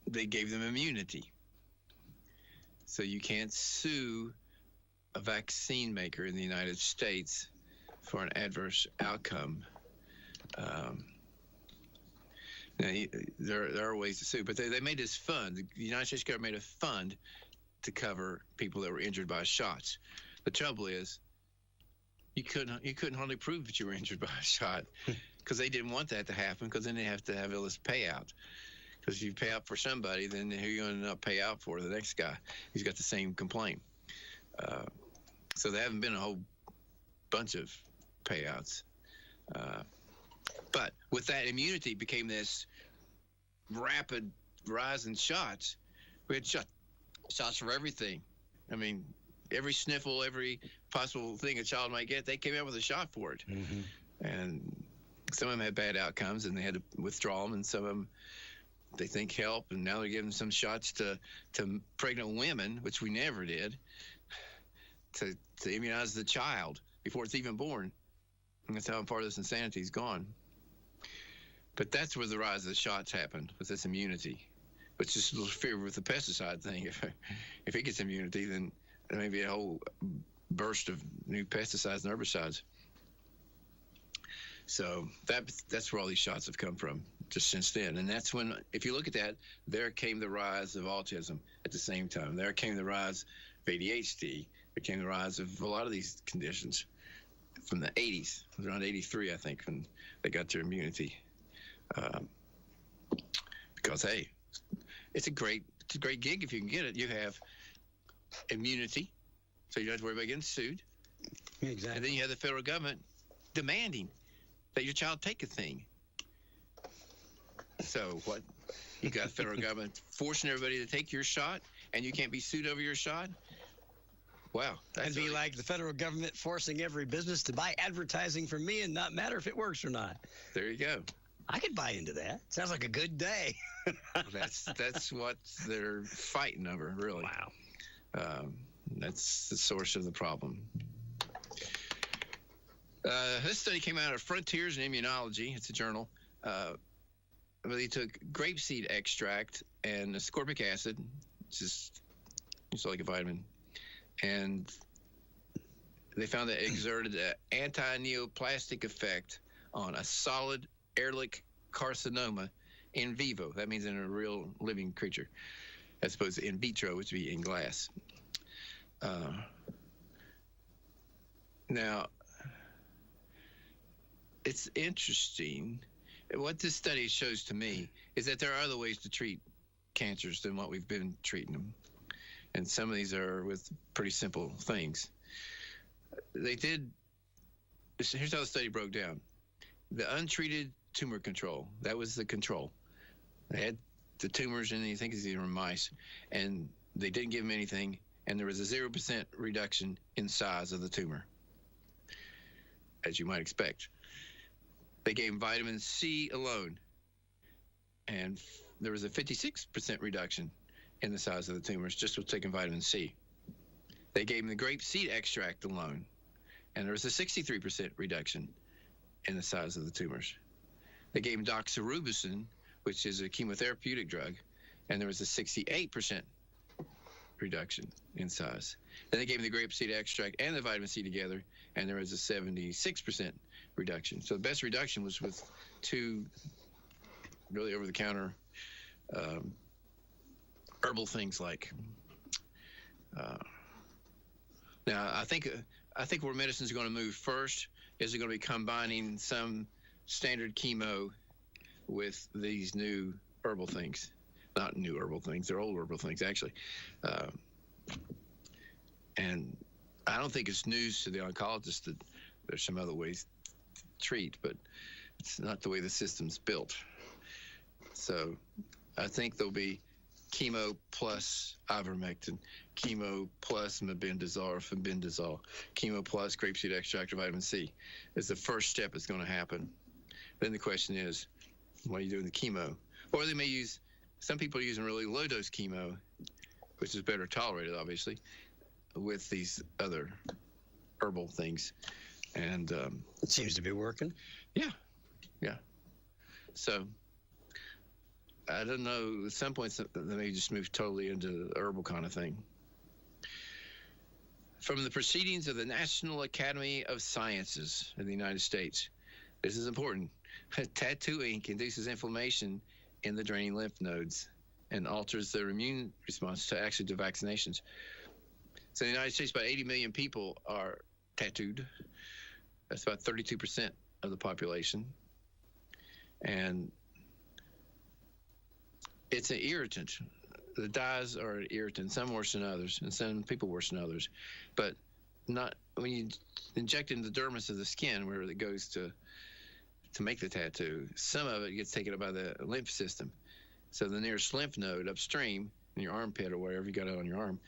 they gave them immunity. So you can't sue a vaccine maker in the United States for an adverse outcome. Now, there are ways to sue, but they made this fund. The United States government made a fund to cover people that were injured by shots. The trouble is, you couldn't hardly prove that you were injured by a shot because they didn't want that to happen, because then they have to have all this payout. Because if you pay out for somebody, then who are you going to not pay out for? The next guy who's got the same complaint. So there haven't been a whole bunch of payouts. But with that, immunity became this rapid rise in shots. We had shots for everything. Every sniffle, every possible thing a child might get, they came out with a shot for it. Mm-hmm. And some of them had bad outcomes, and they had to withdraw them, and some of them they think help, and now they're giving some shots to pregnant women, which we never did, to immunize the child before it's even born. And that's how far this insanity has gone. But that's where the rise of the shots happened, with this immunity. But just a little fear with the pesticide thing. If it gets immunity, then there may be a whole burst of new pesticides and herbicides. So that's where all these shots have come from, just since then. And that's when, if you look at that, there came the rise of autism at the same time. There came the rise of ADHD. There came the rise of a lot of these conditions from the 80s. It was around 83, I think, when they got their immunity. Because, hey, it's a great gig if you can get it. You have immunity, so you don't have to worry about getting sued. Exactly. And then you have the federal government demanding that your child take a thing. So what? You got the federal government forcing everybody to take your shot, and you can't be sued over your shot? Wow. That'd be like the federal government forcing every business to buy advertising from me and not matter if it works or not. There you go. I could buy into that. Sounds like a good day. That's what they're fighting over, really. Wow. That's the source of the problem. This study came out of Frontiers in Immunology. It's a journal. They took grapeseed extract and ascorbic acid, which is like a vitamin, and they found that it exerted an anti-neoplastic effect on a solid Ehrlich carcinoma in vivo. That means in a real living creature, as opposed to in vitro, which would be in glass. Now, it's interesting. What this study shows to me is that there are other ways to treat cancers than what we've been treating them. And some of these are with pretty simple things. Here's how the study broke down. The untreated tumor control, that was the control. They had the tumors in, you think these were mice, and they didn't give them anything, and there was a 0% reduction in size of the tumor, as you might expect. They gave them vitamin C alone, and there was a 56% reduction in the size of the tumors just with taking vitamin C. They gave them the grapeseed extract alone, and there was a 63% reduction in the size of the tumors. They gave them doxorubicin, which is a chemotherapeutic drug, and there was a 68% reduction in size. Then they gave them the grapeseed extract and the vitamin C together, and there was a 76% reduction. So the best reduction was with two really over-the-counter herbal things like. Now, I think where medicine is going to move first is they're going to be combining some standard chemo with these new herbal things. Not new herbal things, they're old herbal things, actually. And I don't think it's news to the oncologist that there's some other ways to treat, but it's not the way the system's built. So I think there'll be chemo plus ivermectin, chemo plus mebendazole or febendazole, chemo plus grapeseed extract or vitamin C is the first step that's going to happen. Then the question is, what do you do with the chemo? Or they may use, some people are using really low-dose chemo, which is better tolerated, obviously, with these other herbal things. And it seems to be working. Yeah. So I don't know, at some points they may just move totally into the herbal kind of thing. From the Proceedings of the National Academy of Sciences in the United States. This is important. Tattoo ink induces inflammation in the draining lymph nodes and alters their immune response to vaccinations. So in the United States, about 80 million people are tattooed. That's about 32% of the population. And it's an irritant. The dyes are an irritant, some worse than others, and some people worse than others. But not when you inject into the dermis of the skin where it goes to make the tattoo, some of it gets taken up by the lymph system. So the nearest lymph node upstream in your armpit or wherever you got it on your arm,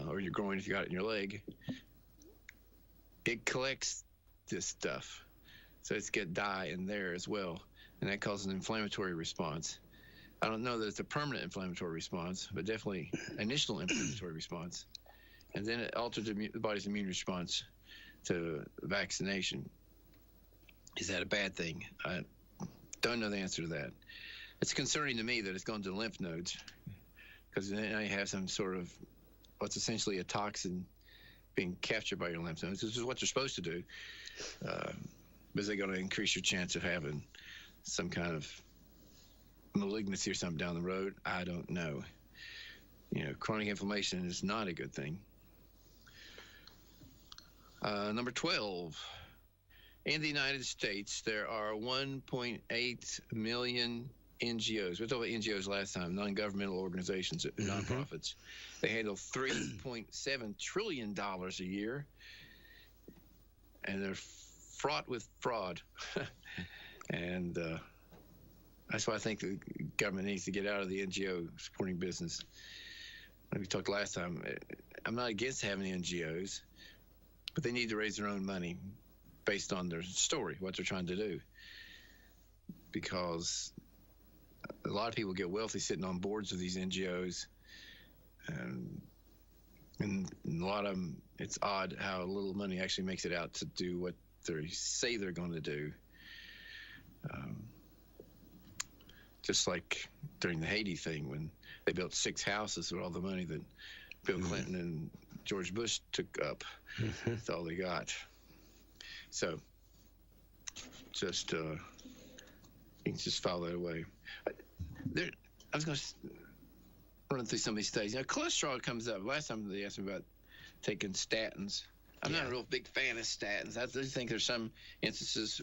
or your groin if you got it in your leg, it collects this stuff. So it's got dye in there as well, and that causes an inflammatory response. I don't know that it's a permanent inflammatory response, but definitely initial inflammatory response. And then it alters the body's immune response to vaccination. Is that a bad thing? I don't know the answer to that. It's concerning to me that it's gone to the lymph nodes, because then you have some sort of what's essentially a toxin being captured by your lymph nodes. This is what they're supposed to do. Is they going to increase your chance of having some kind of malignancy or something down the road? I don't know. Chronic inflammation is not a good thing. Number 12. In the United States, there are 1.8 million NGOs. We talked about NGOs last time, non-governmental organizations, nonprofits. They handle $3.7 trillion a year, and they're fraught with fraud. And That's why I think the government needs to get out of the NGO supporting business. Like we talked last time, I'm not against having NGOs, but they need to raise their own money based on their story, what they're trying to do. Because a lot of people get wealthy sitting on boards of these NGOs, and a lot of them, it's odd how little money actually makes it out to do what they say they're going to do. Just like during the Haiti thing, when they built 6 houses with all the money that Bill Clinton and George Bush took up. That's all they got. So just you can just file that away. I was going to run through some of these studies. Cholesterol comes up. Last time they asked me about taking statins. I'm not a real big fan of statins. I do think there's some instances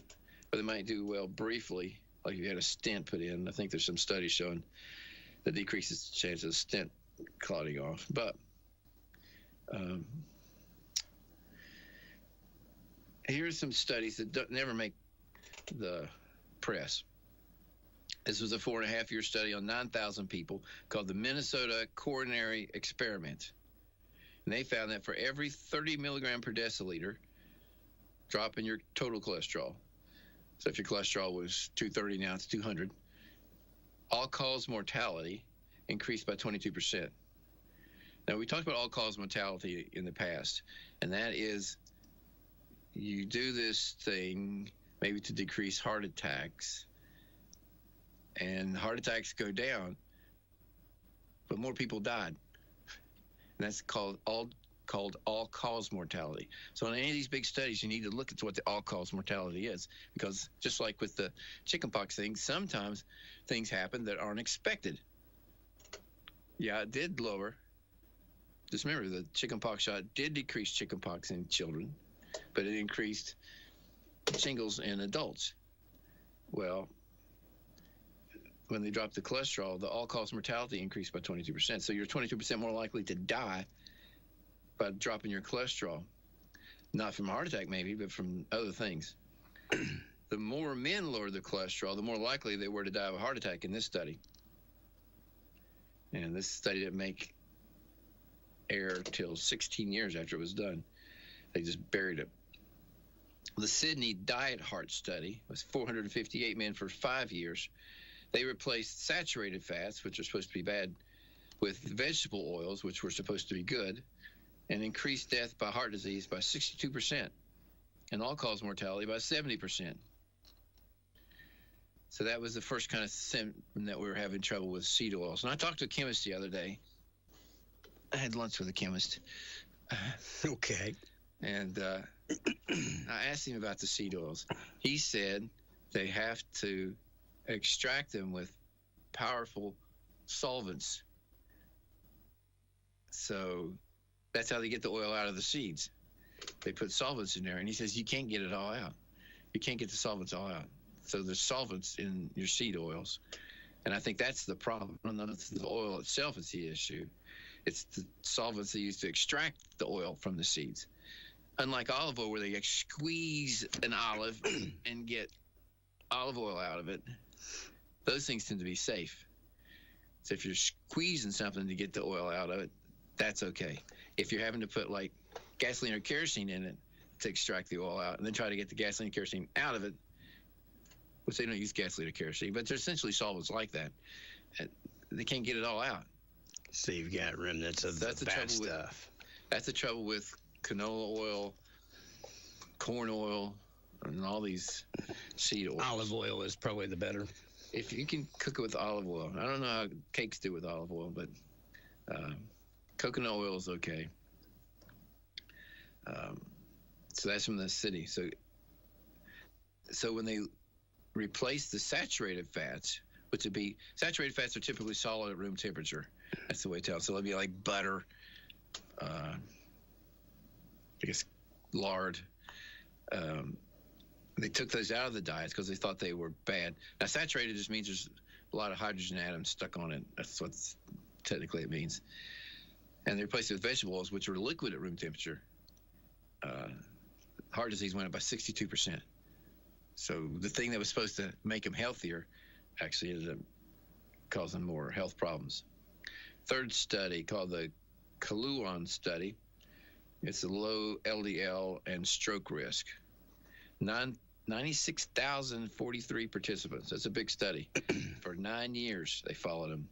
where they might do well briefly, like if you had a stent put in. I think there's some studies showing that decreases the chance of the stent clotting off. But here's some studies that never make the press. This was a 4.5-year study on 9,000 people called the Minnesota Coronary Experiment. And they found that for every 30 milligram per deciliter drop in your total cholesterol, so if your cholesterol was 230, now it's 200, all-cause mortality increased by 22%. Now, we talked about all-cause mortality in the past, and that is you do this thing maybe to decrease heart attacks, and heart attacks go down, but more people died. And that's called all-cause mortality. So in any of these big studies, you need to look at what the all-cause mortality is, because just like with the chickenpox thing, sometimes things happen that aren't expected. Yeah, it did lower. Just remember, the chickenpox shot did decrease chickenpox in children, but it increased shingles in adults. Well, when they dropped the cholesterol, the all-cause mortality increased by 22%. So you're 22% more likely to die by dropping your cholesterol. Not from a heart attack maybe, but from other things. The more men lowered the cholesterol, the more likely they were to die of a heart attack in this study. And this study didn't make air till 16 years after it was done. They just buried it. The Sydney Diet Heart Study was 458 men for 5 years. They replaced saturated fats, which are supposed to be bad, with vegetable oils, which were supposed to be good, and increased death by heart disease by 62% and all-cause mortality by 70%. So that was the first kind of symptom that we were having trouble with seed oils. And I talked to a chemist the other day. I had lunch with a chemist. Okay. And I asked him about the seed oils. He said they have to extract them with powerful solvents. So that's how they get the oil out of the seeds. They put solvents in there, and he says you can't get it all out. You can't get the solvents all out. So there's solvents in your seed oils, and I think that's the problem. I don't know if the oil itself is the issue. It's the solvents they use to extract the oil from the seeds. Unlike olive oil, where they squeeze an olive and get olive oil out of it, those things tend to be safe. So if you're squeezing something to get the oil out of it, that's okay. If you're having to put like gasoline or kerosene in it to extract the oil out and then try to get the gasoline and kerosene out of it, which they don't use gasoline or kerosene, but they're essentially solvents like that. They can't get it all out. So you've got remnants of the bad stuff. That's the trouble with canola oil, corn oil, and all these seed oils. Olive oil is probably the better. If you can cook it with olive oil. I don't know how cakes do with olive oil, but coconut oil is okay. So that's from the city. So when they replace the saturated fats, which would be, saturated fats are typically solid at room temperature. That's the way to tell. So it'll be like butter, I guess lard. They took those out of the diets because they thought they were bad. Now, saturated just means there's a lot of hydrogen atoms stuck on it. That's what technically it means. And they replaced it with vegetable oils, which are liquid at room temperature. Heart disease went up by 62%. So the thing that was supposed to make them healthier actually ended up causing more health problems. Third study, called the Kaluan study, it's a low LDL and stroke risk. 96,043 participants. That's a big study. For 9 years, they followed them.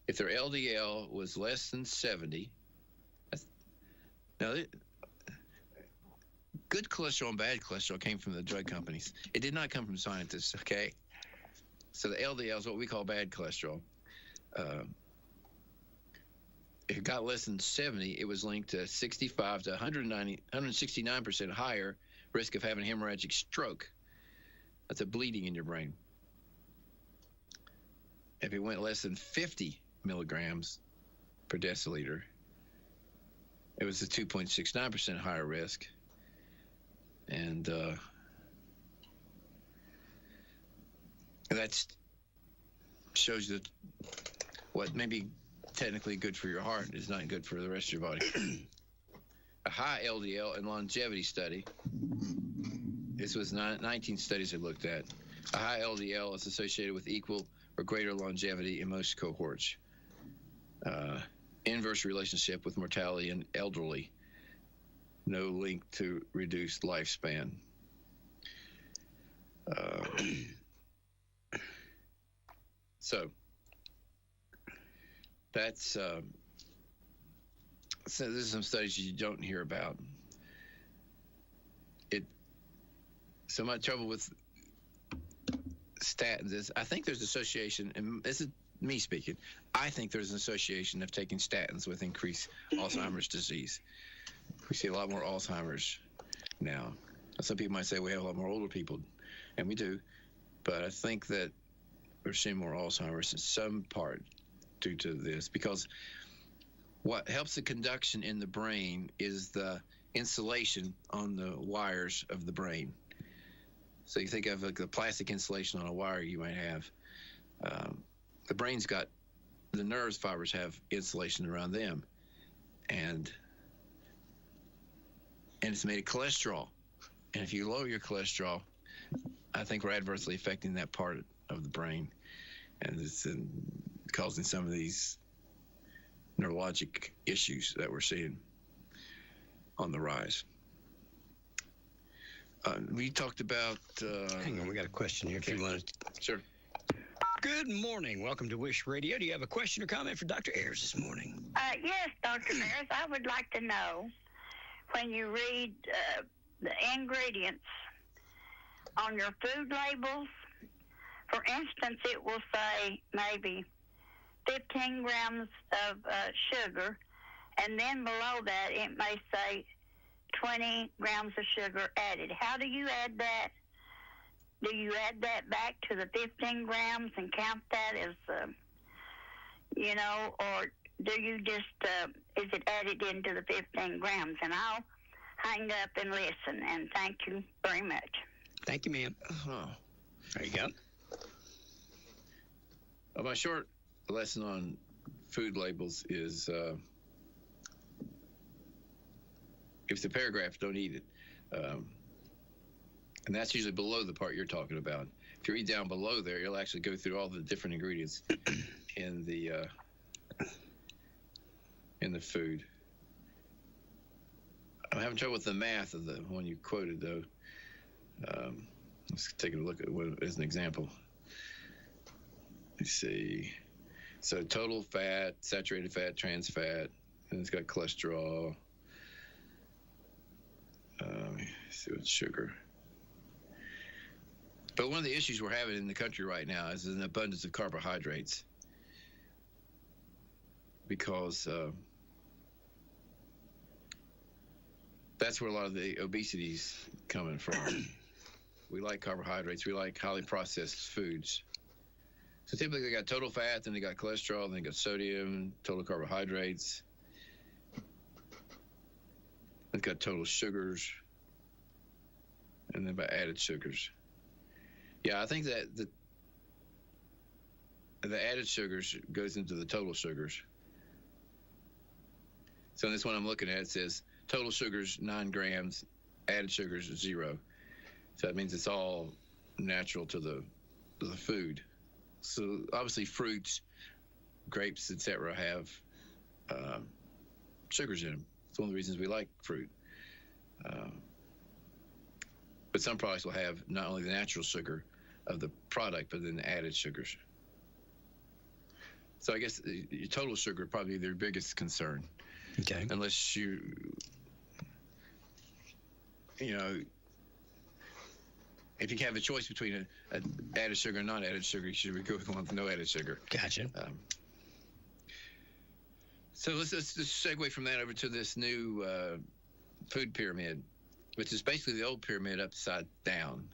If their LDL was less than 70, good cholesterol and bad cholesterol came from the drug companies. It did not come from scientists, okay? So the LDL is what we call bad cholesterol. If it got less than 70, it was linked to 65 to 169% higher risk of having hemorrhagic stroke. That's a bleeding in your brain. If it went less than 50 milligrams per deciliter, it was a 2.69% higher risk. And that shows that what may be technically good for your heart is not good for the rest of your body. A high LDL and longevity study. This was 19 studies they looked at. A high LDL is associated with equal or greater longevity in most cohorts. Inverse relationship with mortality in elderly. No link to reduced lifespan. So that's so there's some studies you don't hear about. So my trouble with statins is I think there's association, and this is me speaking, I think there's an association of taking statins with increased Alzheimer's disease. We see a lot more Alzheimer's now. Some people might say we have a lot more older people, and we do, but I think that we're seeing more Alzheimer's in some part due to this, because what helps the conduction in the brain is the insulation on the wires of the brain. So you think of like the plastic insulation on a wire you might have. The brain's got, the nerves fibers have insulation around them, and it's made of cholesterol. And if you lower your cholesterol, I think we're adversely affecting that part of the brain, and it's causing some of these neurologic issues that we're seeing on the rise. We talked about... Hang on, we got a question here if you want to... Sure. Good morning. Welcome to WYSH Radio. Do you have a question or comment for Dr. Ayers this morning? Yes, Dr. Ayers. I would like to know, when you read the ingredients on your food labels, for instance, it will say maybe 15 grams of sugar, and then below that it may say 20 grams of sugar added. How do you add that? Do you add that back to the 15 grams and count that as, or do you just, is it added into the 15 grams? And I'll hang up and listen, and thank you very much. Thank you, ma'am. There you go. My short lesson on food labels is if the paragraph, don't eat it. And that's usually below the part you're talking about. If you read down below there, you'll actually go through all the different ingredients in the food. I'm having trouble with the math of the one you quoted, though. Let's take a look at one as an example. Let's see. So total fat, saturated fat, trans fat, and it's got cholesterol. Let's see what's sugar. But one of the issues we're having in the country right now is an abundance of carbohydrates, because that's where a lot of the obesity's coming from. We like carbohydrates. We like highly processed foods. So typically they got total fat, then they got cholesterol, then they got sodium, total carbohydrates. They've got total sugars, and then by added sugars. Yeah, I think that the added sugars goes into the total sugars. So in this one I'm looking at, it says total sugars 9 grams, added sugars 0. So that means it's all natural to the food. So obviously fruits, grapes, etc., have sugars in them. It's one of the reasons we like fruit. But some products will have not only the natural sugar of the product, but then the added sugars. So I guess your total sugar probably their biggest concern. Okay. Unless you know, if you have a choice between a added sugar and non-added sugar, you should go with one with no added sugar. Gotcha. So let's just segue from that over to this new food pyramid, which is basically the old pyramid upside down.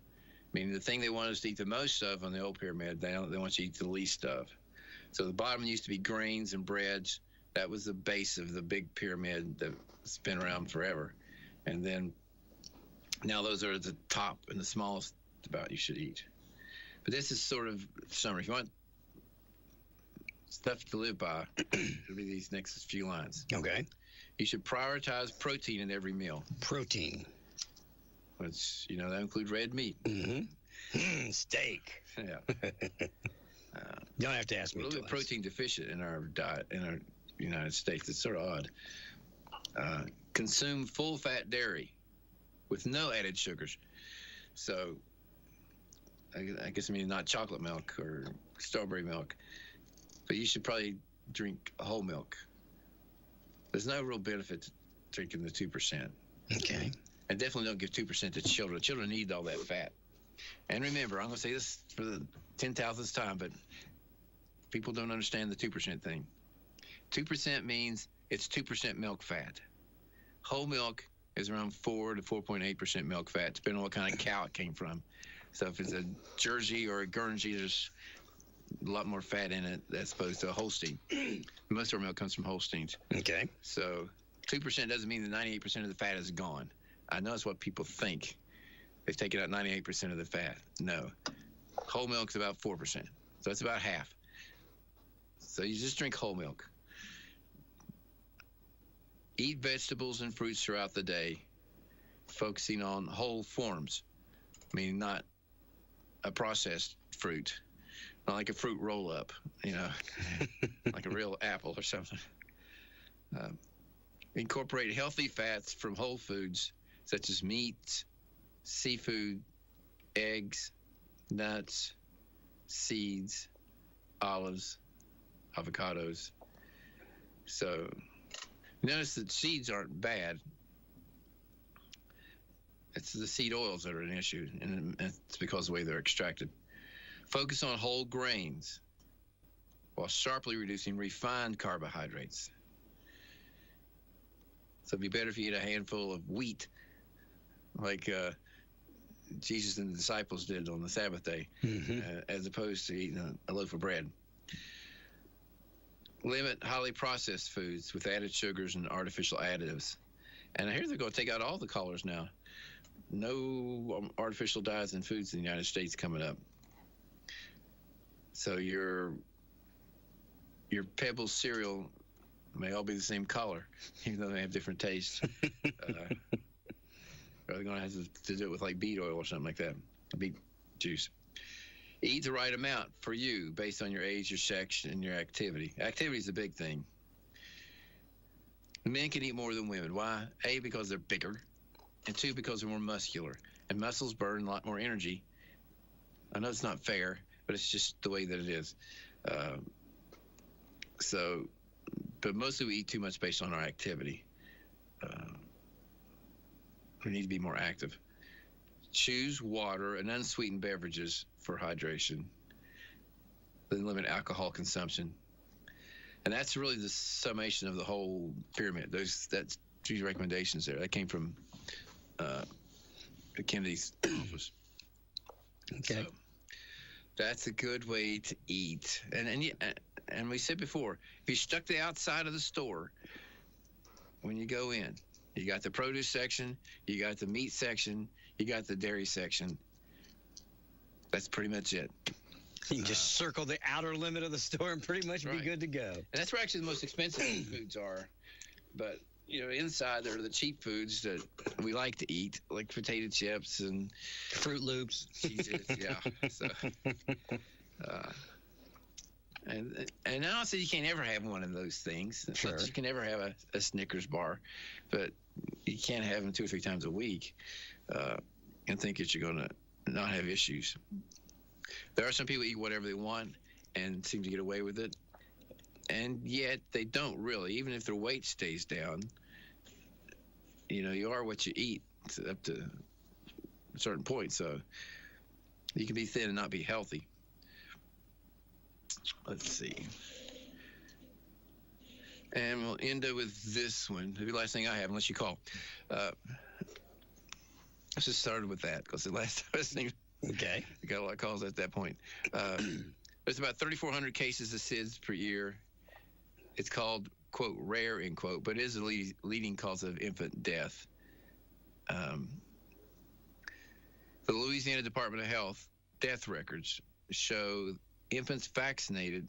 Meaning the thing they want us to eat the most of on the old pyramid, they want you to eat the least of. So the bottom used to be grains and breads. That was the base of the big pyramid that's been around forever. And then now those are the top and the smallest about you should eat. But this is sort of summary. If you want stuff to live by, it'll be these next few lines. Okay. You should prioritize protein in every meal. Protein. Which, that includes red meat. Mm-hmm. Steak. Yeah. You don't have to ask me. We're a little bit protein deficient in our diet in our United States. It's sort of odd. Consume full-fat dairy with no added sugars. So, I guess not chocolate milk or strawberry milk, but you should probably drink whole milk. There's no real benefit to drinking the 2%. Okay. And definitely don't give 2% to children. Children need all that fat. And remember, I'm going to say this for the 10,000th time, but people don't understand the 2% thing. 2% means it's 2% milk fat. Whole milk is around 4 to 4.8% milk fat, depending on what kind of cow it came from. So if it's a Jersey or a Guernsey, there's a lot more fat in it as opposed to a Holstein. Most of our milk comes from Holsteins. Okay. So 2% doesn't mean that 98% of the fat is gone. I know it's what people think. They've taken out 98% of the fat. No. Whole milk's about 4%. So that's about half. So you just drink whole milk. Eat vegetables and fruits throughout the day, focusing on whole forms, meaning not a processed fruit, not like a fruit roll-up, like a real apple or something. Incorporate healthy fats from whole foods, such as meat, seafood, eggs, nuts, seeds, olives, avocados. So notice that seeds aren't bad. It's the seed oils that are an issue, and it's because of the way they're extracted. Focus on whole grains while sharply reducing refined carbohydrates. So it'd be better if you eat a handful of wheat like Jesus and the disciples did on the Sabbath day, as opposed to eating a loaf of bread. Limit highly processed foods with added sugars and artificial additives. And here they're going to take out all the colors now. No artificial dyes in foods in the United States coming up. So your Pebbles cereal may all be the same color, even though they have different tastes. Or they're going to have to do it with like beet oil or something like that, beet juice. Eat the right amount for you based on your age, your sex, and your activity. Activity is a big thing. Men can eat more than women. Why? A, because they're bigger, and 2, because they're more muscular. And muscles burn a lot more energy. I know it's not fair, but it's just the way that it is. But mostly we eat too much based on our activity. We need to be more active. Choose water and unsweetened beverages for hydration. Then limit alcohol consumption. And that's really the summation of the whole pyramid. That's 3 recommendations there. That came from Kennedy's office. Okay. So that's a good way to eat. And we said before, if you stuck the outside of the store when you go in, you got the produce section, you got the meat section, you got the dairy section. That's pretty much it. You can just circle the outer limit of the store and pretty much be good to go. And that's where actually the most expensive foods are. But, inside there are the cheap foods that we like to eat, like potato chips and Fruit Loops. Cheez-Its, yeah. So, And I don't say you can't ever have one of those things. Sure. You can never have a Snickers bar, but you can't have them 2 or 3 times a week and think that you're going to not have issues. There are some people who eat whatever they want and seem to get away with it, and yet they don't really. Even if their weight stays down, you are what you eat up to a certain point. So you can be thin and not be healthy. Let's see. And we'll end up with this one. It'll be the last thing I have, unless you call. Let's just start with that, because the last time I was thinking, okay, I got a lot of calls at that point. There's about 3,400 cases of SIDS per year. It's called, quote, rare, end quote, but it is the leading cause of infant death. The Louisiana Department of Health death records show infants vaccinated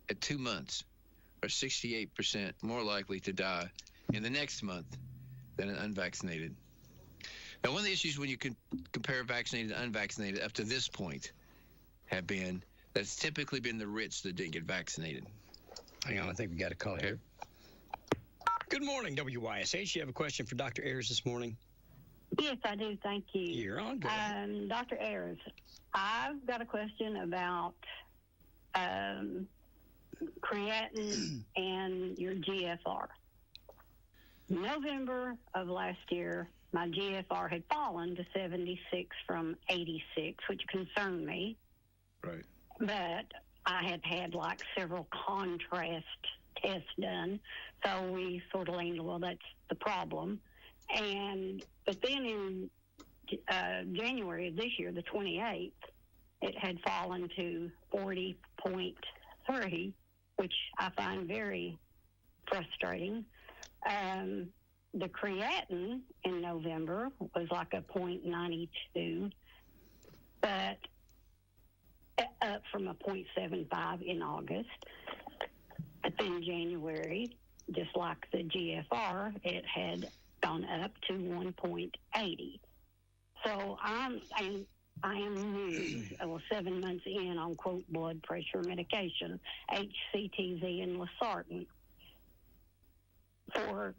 at 2 months are 68% more likely to die in the next month than an unvaccinated. Now, one of the issues when you compare vaccinated and unvaccinated up to this point have been that it's typically been the rich that didn't get vaccinated. Hang on, I think we got a call here. Good morning, WYSH. You have a question for Dr. Ayers this morning? Yes, I do. Thank you. You're on. Good. Dr. Ayers, I've got a question about creatinine and your GFR. November of last year, my GFR had fallen to 76 from 86, which concerned me. Right. But I had like several contrast tests done, so we sort of leaned, well, that's the problem. But then in January of this year, the 28th, it had fallen to 40.3, which I find very frustrating. The creatinine in November was like a 0.92, but up from a 0.75 in August. But then January, just like the GFR, it had gone up to 1.80. So I am new, 7 months in on, quote, blood pressure medication, HCTZ and losartan. For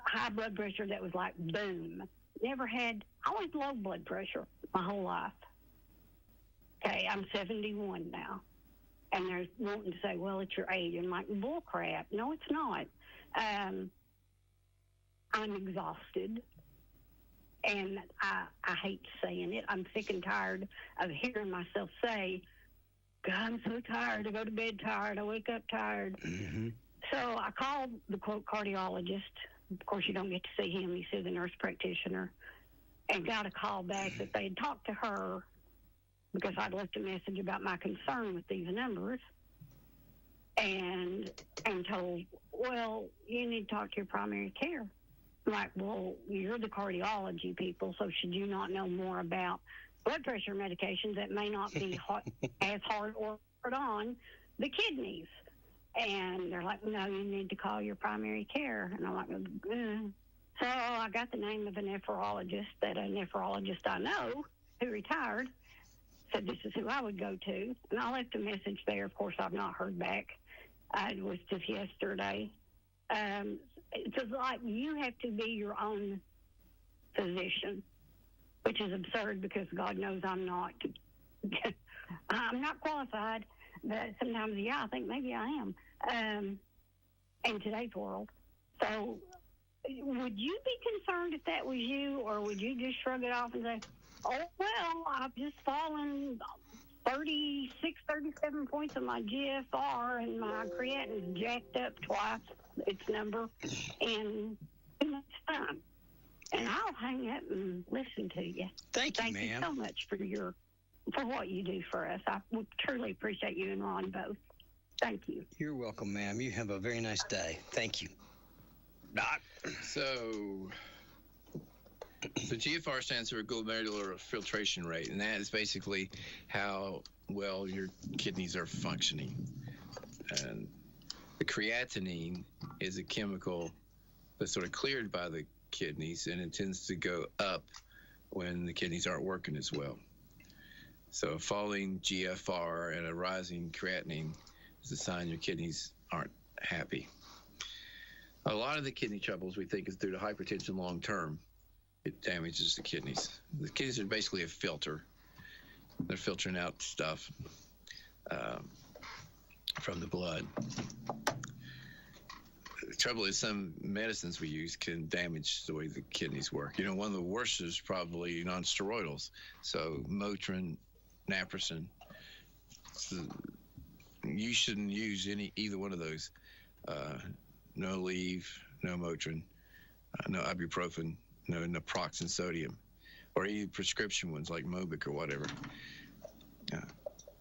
high blood pressure that was like boom. I always low blood pressure my whole life. Okay, I'm 71 now. And they're wanting to say, well, it's your age. I'm like, bull crap. No, it's not. I'm exhausted. And I hate saying it. I'm sick and tired of hearing myself say, God, I'm so tired. I go to bed tired. I wake up tired. Mm-hmm. So I called the, quote, cardiologist. Of course, you don't get to see him. You see the nurse practitioner. And got a call back that they had talked to her because I'd left a message about my concern with these numbers. And told, well, you need to talk to your primary care. I'm like, well, you're the cardiology people, so should you not know more about blood pressure medications that may not be as hard or hard on the kidneys? And they're like, no, you need to call your primary care. And I'm like, So I got the name of a nephrologist I know who retired, said this is who I would go to. And I left a message there. Of course, I've not heard back. It was just yesterday. It's like you have to be your own physician, which is absurd because God knows I'm not. I'm not qualified, but sometimes, I think maybe I am in today's world. So would you be concerned if that was you, or would you just shrug it off and say, oh, well, I've just fallen 36, 37 points on my GFR, and my creatinine is jacked up twice its number in 2 months' time. And I'll hang up and listen to you. Thank you, ma'am. Thank you so much for what you do for us. I would truly appreciate you and Ron both. Thank you. You're welcome, ma'am. You have a very nice day. Thank you. Doc. So GFR stands for glomerular filtration rate, and that is basically how well your kidneys are functioning. And the creatinine is a chemical that's sort of cleared by the kidneys, and it tends to go up when the kidneys aren't working as well. So a falling GFR and a rising creatinine is a sign your kidneys aren't happy. A lot of the kidney troubles we think is due to hypertension long term. It damages the kidneys. The kidneys are basically a filter. They're filtering out stuff from the blood. The trouble is some medicines we use can damage the way the kidneys work. You know, one of the worst is probably non-steroidals. So Motrin, naproxen. So you shouldn't use either one of those. No Aleve, no Motrin, no ibuprofen, no naproxen sodium, or even prescription ones like Mobic or whatever.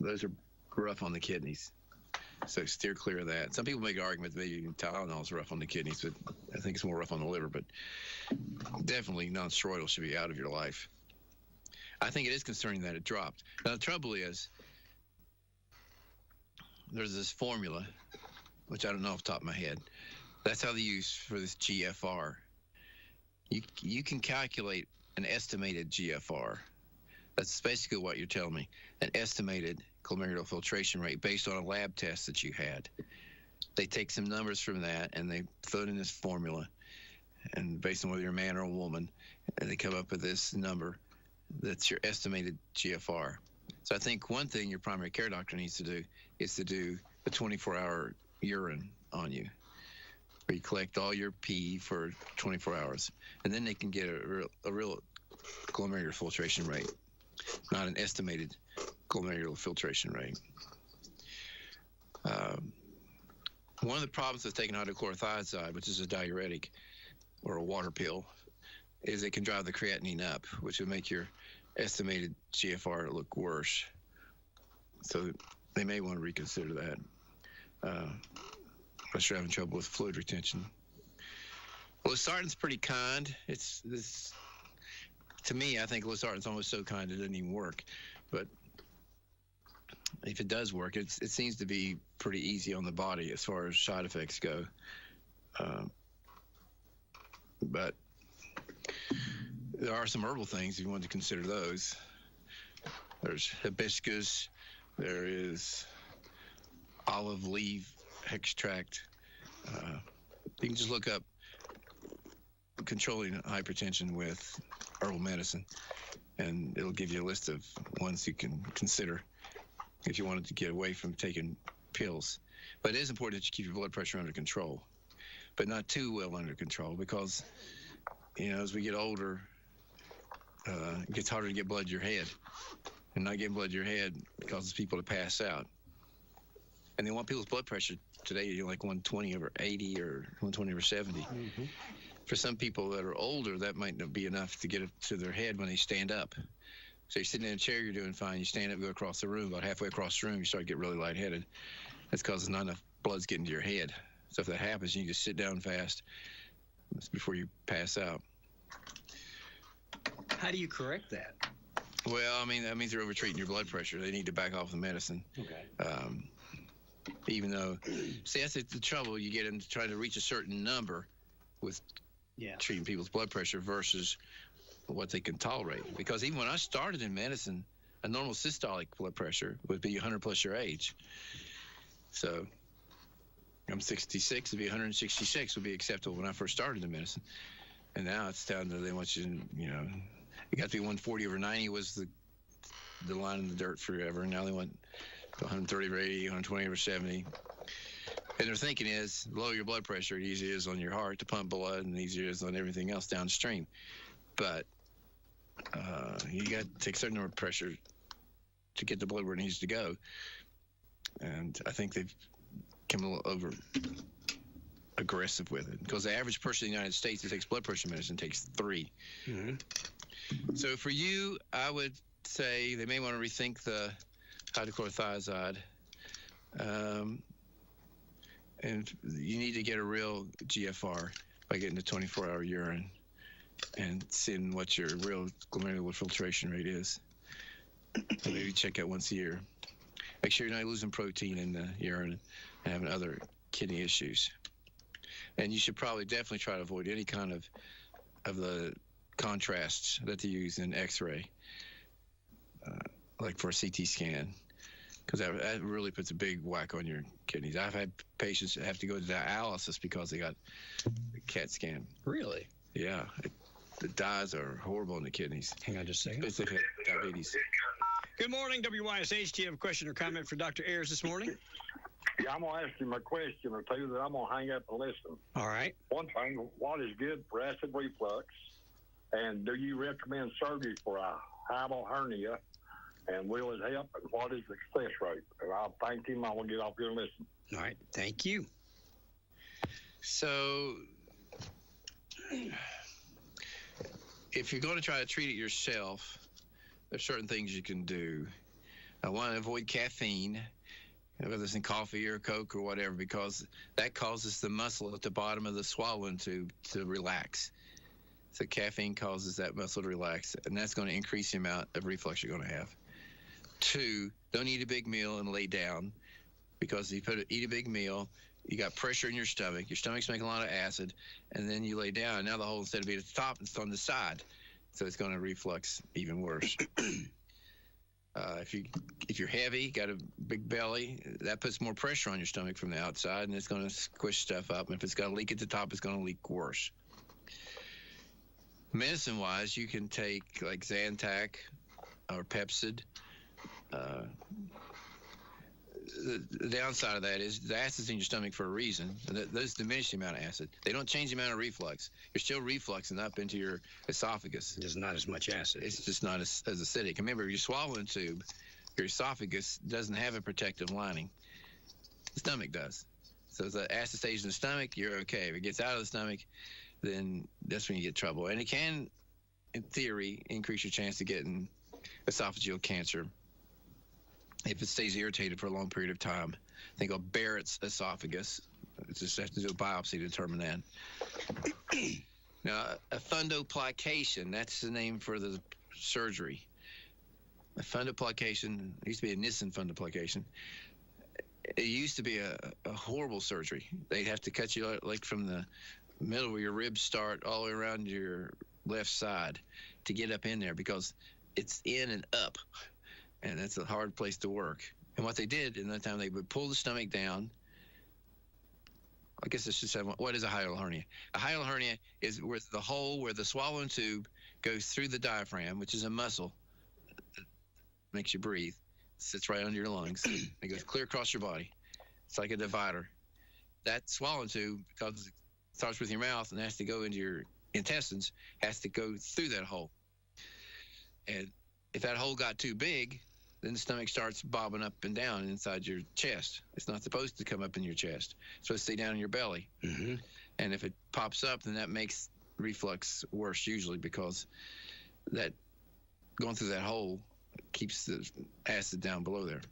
Those are rough on the kidneys. So steer clear of that. Some people make an argument that maybe Tylenol is rough on the kidneys, but I think it's more rough on the liver. But definitely non-steroidal should be out of your life. I think it is concerning that it dropped. Now, the trouble is there's this formula, which I don't know off the top of my head. That's how they use for this GFR. You can calculate an estimated GFR. That's basically what you're telling me, an estimated glomerular filtration rate based on a lab test that you had. They take some numbers from that and they throw it in this formula, and based on whether you're a man or a woman, and they come up with this number that's your estimated GFR. So I think one thing your primary care doctor needs to do is to do a 24-hour urine on you, where you collect all your pee for 24 hours, and then they can get a real glomerular filtration rate, not an estimated glomerular filtration rate. One of the problems with taking hydrochlorothiazide, which is a diuretic or a water pill, is it can drive the creatinine up, which would make your estimated GFR look worse. So they may want to reconsider that. Unless you're having trouble with fluid retention. Losartan's pretty kind. To me, I think losartan's almost so kind it doesn't even work. But if it does work, it seems to be pretty easy on the body as far as side effects go. But there are some herbal things if you want to consider those. There's hibiscus. There is olive leaf extract. You can just look up controlling hypertension with herbal medicine, and it'll give you a list of ones you can consider if you wanted to get away from taking pills. But it is important that you keep your blood pressure under control, but not too well under control, because, you know, as we get older, it gets harder to get blood to your head, and not getting blood to your head causes people to pass out. And they want people's blood pressure today, you know, like 120 over 80 or 120 over 70. Mm-hmm. For some people that are older, that might not be enough to get it to their head when they stand up. So you're sitting in a chair, you're doing fine. You stand up, go across the room. About halfway across the room, you start to get really lightheaded. That's because not enough blood's getting to your head. So if that happens, you can just sit down fast before you pass out. How do you correct that? Well, I mean, that means they're over-treating your blood pressure. They need to back off the medicine. Okay. Even though, see, that's the trouble. You get into trying to reach a certain number with treating people's blood pressure versus what they can tolerate. Because even when I started in medicine, a normal systolic blood pressure would be 100 plus your age. So I'm 66, it'd be 166 would be acceptable when I first started in medicine. And now it's down to, they want you to, you know, it got to be 140 over 90 was the line in the dirt forever. And now they want 130 over 80, 120 over 70. And their thinking is, lower your blood pressure, it easier is on your heart to pump blood, and easier is on everything else downstream. But you got to take a certain number of pressure to get the blood where it needs to go. And I think they've come a little over aggressive with it, because the average person in the United States that takes blood pressure medicine takes 3. Mm-hmm. So for you, I would say they may want to rethink the hydrochlorothiazide. And you need to get a real GFR by getting the 24-hour urine and seeing what your real glomerular filtration rate is. And maybe check that once a year. Make sure you're not losing protein in the urine and having other kidney issues. And you should probably definitely try to avoid any kind of the contrasts that they use in X-ray. like for a CT scan, because that really puts a big whack on your kidneys. I've had patients that have to go to dialysis because they got a CAT scan. Really? Yeah. The dyes are horrible in the kidneys. Hang on just a second. Especially if they have diabetes. Good morning, WYSH. Do you have a question or comment for Dr. Ayers this morning? Yeah, I'm going to ask him a question or two that I'm going to hang up and listen. All right. One thing, what is good for acid reflux? And do you recommend surgery for a hiatal hernia? And will it help? And what is the success rate? And I'll thank him. I want to get off here and listen. All right. Thank you. So if you're going to try to treat it yourself, there's certain things you can do. I want to avoid caffeine, whether it's in coffee or Coke or whatever, because that causes the muscle at the bottom of the swallowing tube to relax. So caffeine causes that muscle to relax, and that's going to increase the amount of reflux you're going to have. 2, don't eat a big meal and lay down, because if you eat a big meal, you got pressure in your stomach's making a lot of acid, and then you lay down. Now the hole, instead of being at the top, it's on the side, so it's going to reflux even worse. If you're heavy, got a big belly, that puts more pressure on your stomach from the outside, and it's going to squish stuff up. And if it's got a leak at the top, it's going to leak worse. Medicine-wise, you can take like Zantac or Pepsid. The downside of that is the acid's in your stomach for a reason. Those diminish the amount of acid. They don't change the amount of reflux. You're still refluxing up into your esophagus. There's not as much acid. It's just not as acidic. Remember, your swallowing tube, your esophagus doesn't have a protective lining. The stomach does. So if the acid stays in the stomach, you're okay. If it gets out of the stomach, then that's when you get trouble. And it can, in theory, increase your chance of getting esophageal cancer if it stays irritated for a long period of time. They call Barrett's esophagus. It's just have to do a biopsy to determine that. Now, a fundoplication, that's the name for the surgery. A fundoplication, it used to be a Nissen fundoplication. It used to be a horrible surgery. They'd have to cut you like from the middle where your ribs start all the way around your left side to get up in there, because it's in and up. And that's a hard place to work. And what they did in that time, they would pull the stomach down. I guess it's just what is a hiatal hernia? A hiatal hernia is where the hole where the swallowing tube goes through the diaphragm, which is a muscle that makes you breathe. It sits right under your lungs. It goes clear across your body. It's like a divider. That swallowing tube, because it starts with your mouth and has to go into your intestines, has to go through that hole. And if that hole got too big, then the stomach starts bobbing up and down inside your chest. It's not supposed to come up in your chest. It's supposed to stay down in your belly. Mm-hmm. And if it pops up, then that makes reflux worse usually, because that going through that hole keeps the acid down below there.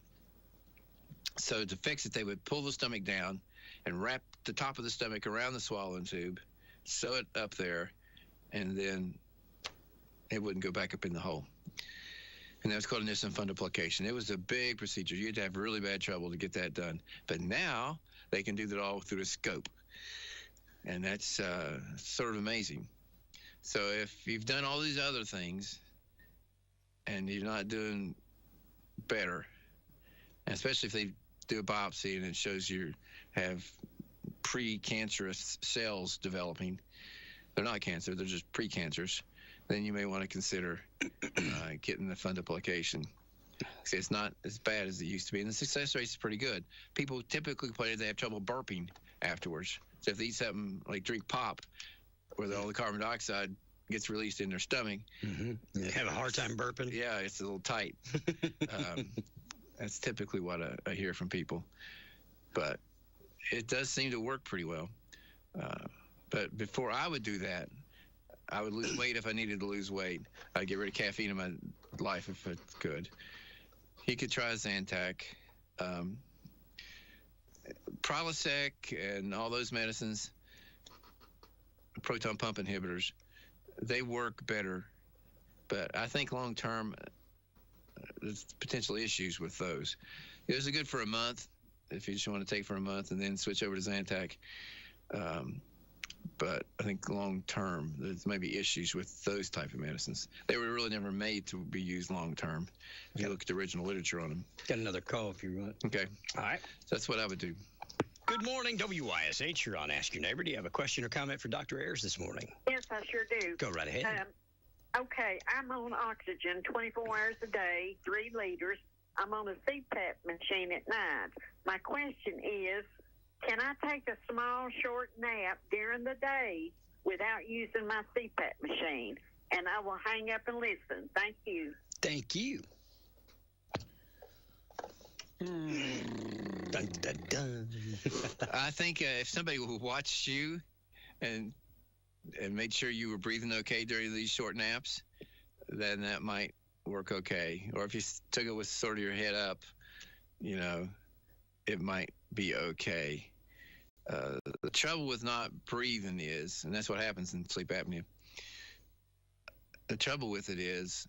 So to fix it, they would pull the stomach down and wrap the top of the stomach around the swallowing tube, sew it up there, and then it wouldn't go back up in the hole. And that was called a Nissen fundoplication. It was a big procedure. You had to have really bad trouble to get that done. But now they can do that all through a scope. And that's sort of amazing. So if you've done all these other things and you're not doing better, and especially if they do a biopsy and it shows you have precancerous cells developing, they're not cancer, they're just precancers, then you may want to consider getting the fundoplication. See, it's not as bad as it used to be, and the success rate is pretty good. People typically complain they have trouble burping afterwards. So if they eat something like drink pop, where all the carbon dioxide gets released in their stomach, they have a hard time burping. Yeah, it's a little tight. That's typically what I hear from people. But it does seem to work pretty well. But before I would do that, I would lose weight if I needed to lose weight. I'd get rid of caffeine in my life if I could. You could try Zantac. Prilosec and all those medicines, proton pump inhibitors, they work better. But I think long-term, there's potential issues with those. Those are good for a month, if you just want to take for a month and then switch over to Zantac. But I think long term, there's maybe issues with those type of medicines. They were really never made to be used long term. If you look at the original literature on them. Got another call if you want. Okay. All right. So that's what I would do. Good morning, WYSH. You're on Ask Your Neighbor. Do you have a question or comment for Dr. Ayers this morning? Yes, I sure do. Go right ahead. Okay, I'm on oxygen 24 hours a day, 3 liters. I'm on a CPAP machine at night. My question is, can I take a small, short nap during the day without using my CPAP machine? And I will hang up and listen. Thank you. Thank you. Dun, dun, dun. I think if somebody will watch you and made sure you were breathing okay during these short naps, then that might work okay. Or if you took it with sort of your head up, it might be okay. The trouble with not breathing is, and that's what happens in sleep apnea, the trouble with it is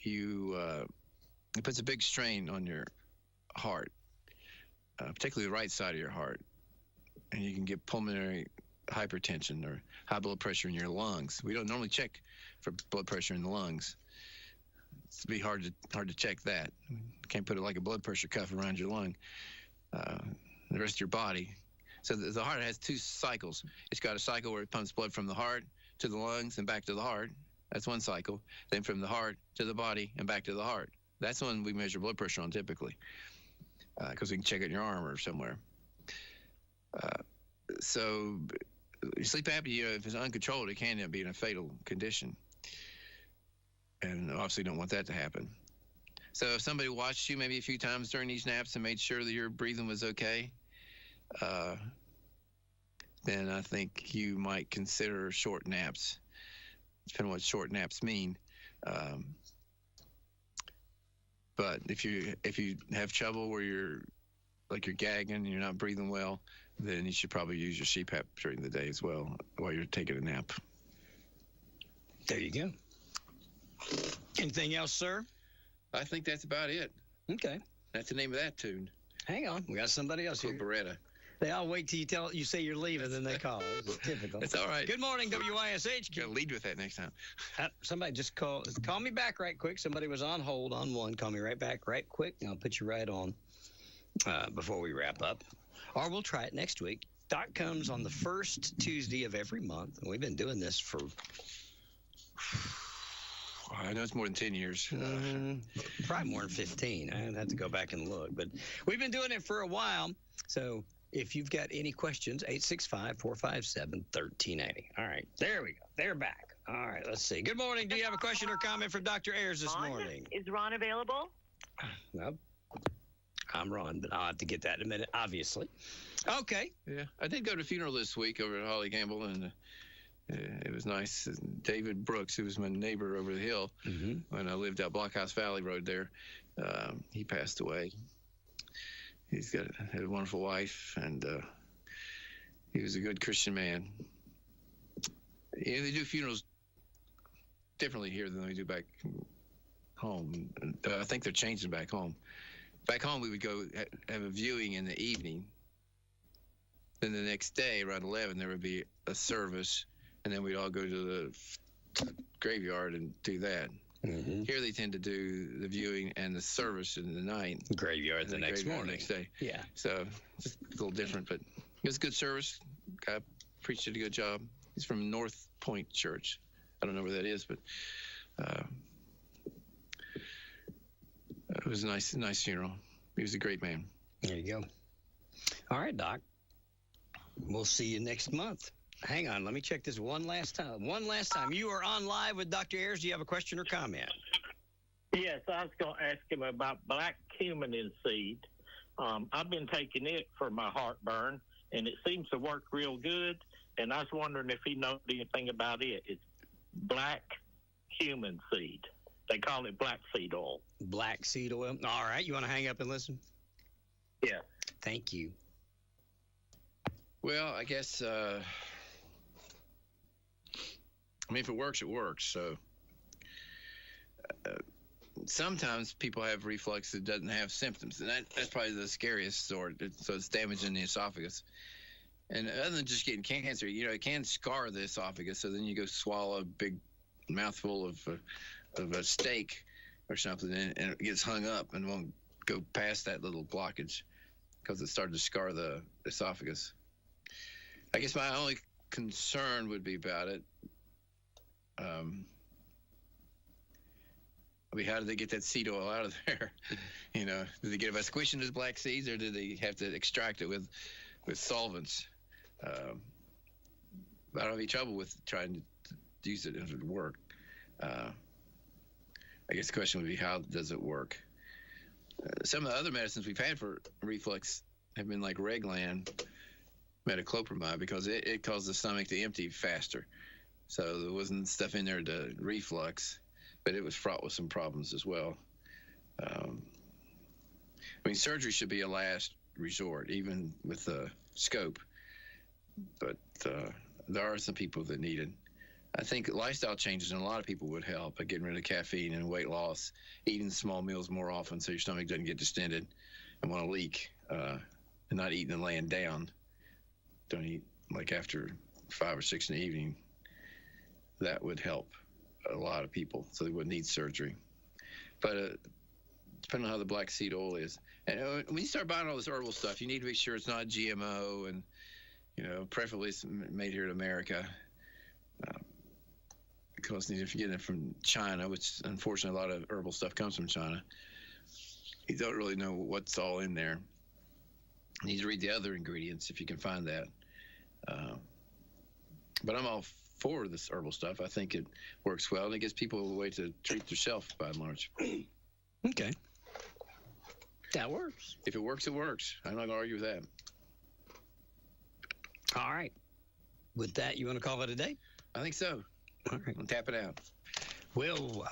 it puts a big strain on your heart, particularly the right side of your heart, and you can get pulmonary hypertension or high blood pressure in your lungs. We don't normally check for blood pressure in the lungs. It's be hard to check that. You can't put it like a blood pressure cuff around your lung. The rest of your body. So the heart has 2 cycles. It's got a cycle where it pumps blood from the heart to the lungs and back to the heart. That's one cycle. Then from the heart to the body and back to the heart. That's when we measure blood pressure on typically, because we can check it in your arm or somewhere. So sleep apnea, if it's uncontrolled, it can end up being a fatal condition. And obviously don't want that to happen. So if somebody watched you maybe a few times during these naps and made sure that your breathing was okay, then I think you might consider short naps, depending on what short naps mean. But if you have trouble where you're gagging and you're not breathing well, then you should probably use your CPAP during the day as well while you're taking a nap. There you go. Anything else, sir? I think that's about it. Okay. That's the name of that tune. Hang on. We got somebody else here. Beretta. They all wait till you say you're leaving, then they call. It's typical. It's all right. Good morning, WYSH. Got to lead with that next time. Somebody just call me back right quick. Somebody was on hold on one. Call me right back right quick, and I'll put you right on before we wrap up. Or we'll try it next week. Doc comes on the first Tuesday of every month. And we've been doing this for... I know it's more than 10 years. Probably more than 15. I'd have to go back and look. But we've been doing it for a while. So if you've got any questions, 865-457-1380. All right. There we go. They're back. All right. Let's see. Good morning. Do you have a question or comment for Dr. Ayers this morning? Is Ron available? Well, I'm Ron, but I'll have to get that in a minute, obviously. Okay. Yeah. I did go to a funeral this week over at Holly Gamble, and it was nice. David Brooks, who was my neighbor over the hill when I lived out Blockhouse Valley Road there, he passed away. He's had a wonderful wife, and he was a good Christian man. Yeah, they do funerals differently here than they do back home. I think they're changing back home. Back home, we would go have a viewing in the evening. Then the next day, around 11, there would be a service, and then we'd all go to the graveyard and do that. Here they tend to do the viewing and the service in the night. Graveyard the next morning. Next day. Yeah. So just a little different, but it was a good service. Guy preached a good job. He's from North Point Church. I don't know where that is, but it was a nice funeral. He was a great man. There you go. All right, Doc. We'll see you next month. Hang on. Let me check this one last time. You are on live with Dr. Ayers. Do you have a question or comment? Yes, I was going to ask him about black cumin seed. I've been taking it for my heartburn, and it seems to work real good. And I was wondering if he knows anything about it. It's black cumin seed. They call it black seed oil. Black seed oil. All right. You want to hang up and listen? Yeah. Thank you. Well, I guess, if it works, it works. So sometimes people have reflux that doesn't have symptoms, and that's probably the scariest sort. So it's damaging the esophagus. And other than just getting cancer, it can scar the esophagus. So then you go swallow a big mouthful of a steak or something, and it gets hung up and won't go past that little blockage because it started to scar the esophagus. I guess my only concern would be about it. How did they get that seed oil out of there? Did they get it by squishing those black seeds, or did they have to extract it with solvents? I don't have any trouble with trying to use it if it would work. I guess the question would be, how does it work? Some of the other medicines we've had for reflux have been like Reglan, metoclopramide, because it caused the stomach to empty faster. So there wasn't stuff in there to reflux, but it was fraught with some problems as well. Surgery should be a last resort, even with a scope. But there are some people that need it. I think lifestyle changes in a lot of people would help, like getting rid of caffeine and weight loss, eating small meals more often so your stomach doesn't get distended and want to leak, and not eating and laying down. Don't eat like after 5 or 6 in the evening. That would help a lot of people, so they wouldn't need surgery. But depending on how the black seed oil is. And when you start buying all this herbal stuff, you need to be sure it's not GMO and, preferably it's made here in America. Because if you get it from China, which unfortunately a lot of herbal stuff comes from China, you don't really know what's all in there. You need to read the other ingredients if you can find that. But I'm all for this herbal stuff. I think it works well, and it gives people a way to treat themselves by and large. Okay. That works. If it works, it works. I'm not going to argue with that. All right. With that, you want to call it a day? I think so. All right. We'll tap it out. We'll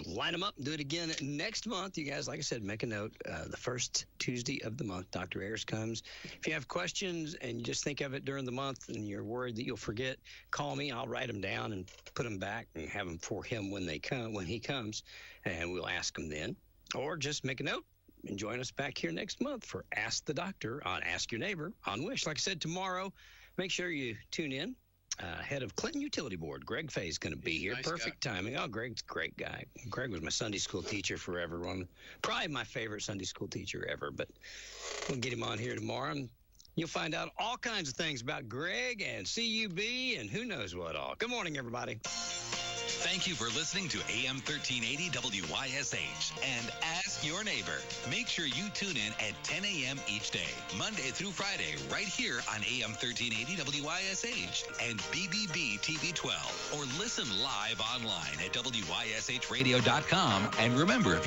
line them up and do it again next month. You guys, like I said, make a note. The first Tuesday of the month, Dr. Ayers comes. If you have questions and you just think of it during the month and you're worried that you'll forget, call me. I'll write them down and put them back and have them for him when he comes, and we'll ask him then. Or just make a note and join us back here next month for Ask the Doctor on Ask Your Neighbor on WYSH. Like I said, tomorrow, make sure you tune in. Head of Clinton Utility Board, Greg Fay, is going to be here. Nice Perfect guy. Timing. Oh, Greg's a great guy. Greg was my Sunday school teacher forever. Probably my favorite Sunday school teacher ever, but we'll get him on here tomorrow. And you'll find out all kinds of things about Greg and CUB and who knows what all. Good morning, everybody. Thank you for listening to AM 1380 WYSH and Ask Your Neighbor. Make sure you tune in at 10 a.m. each day, Monday through Friday, right here on AM 1380 WYSH and BBB TV 12. Or listen live online at WYSHradio.com. And remember, if you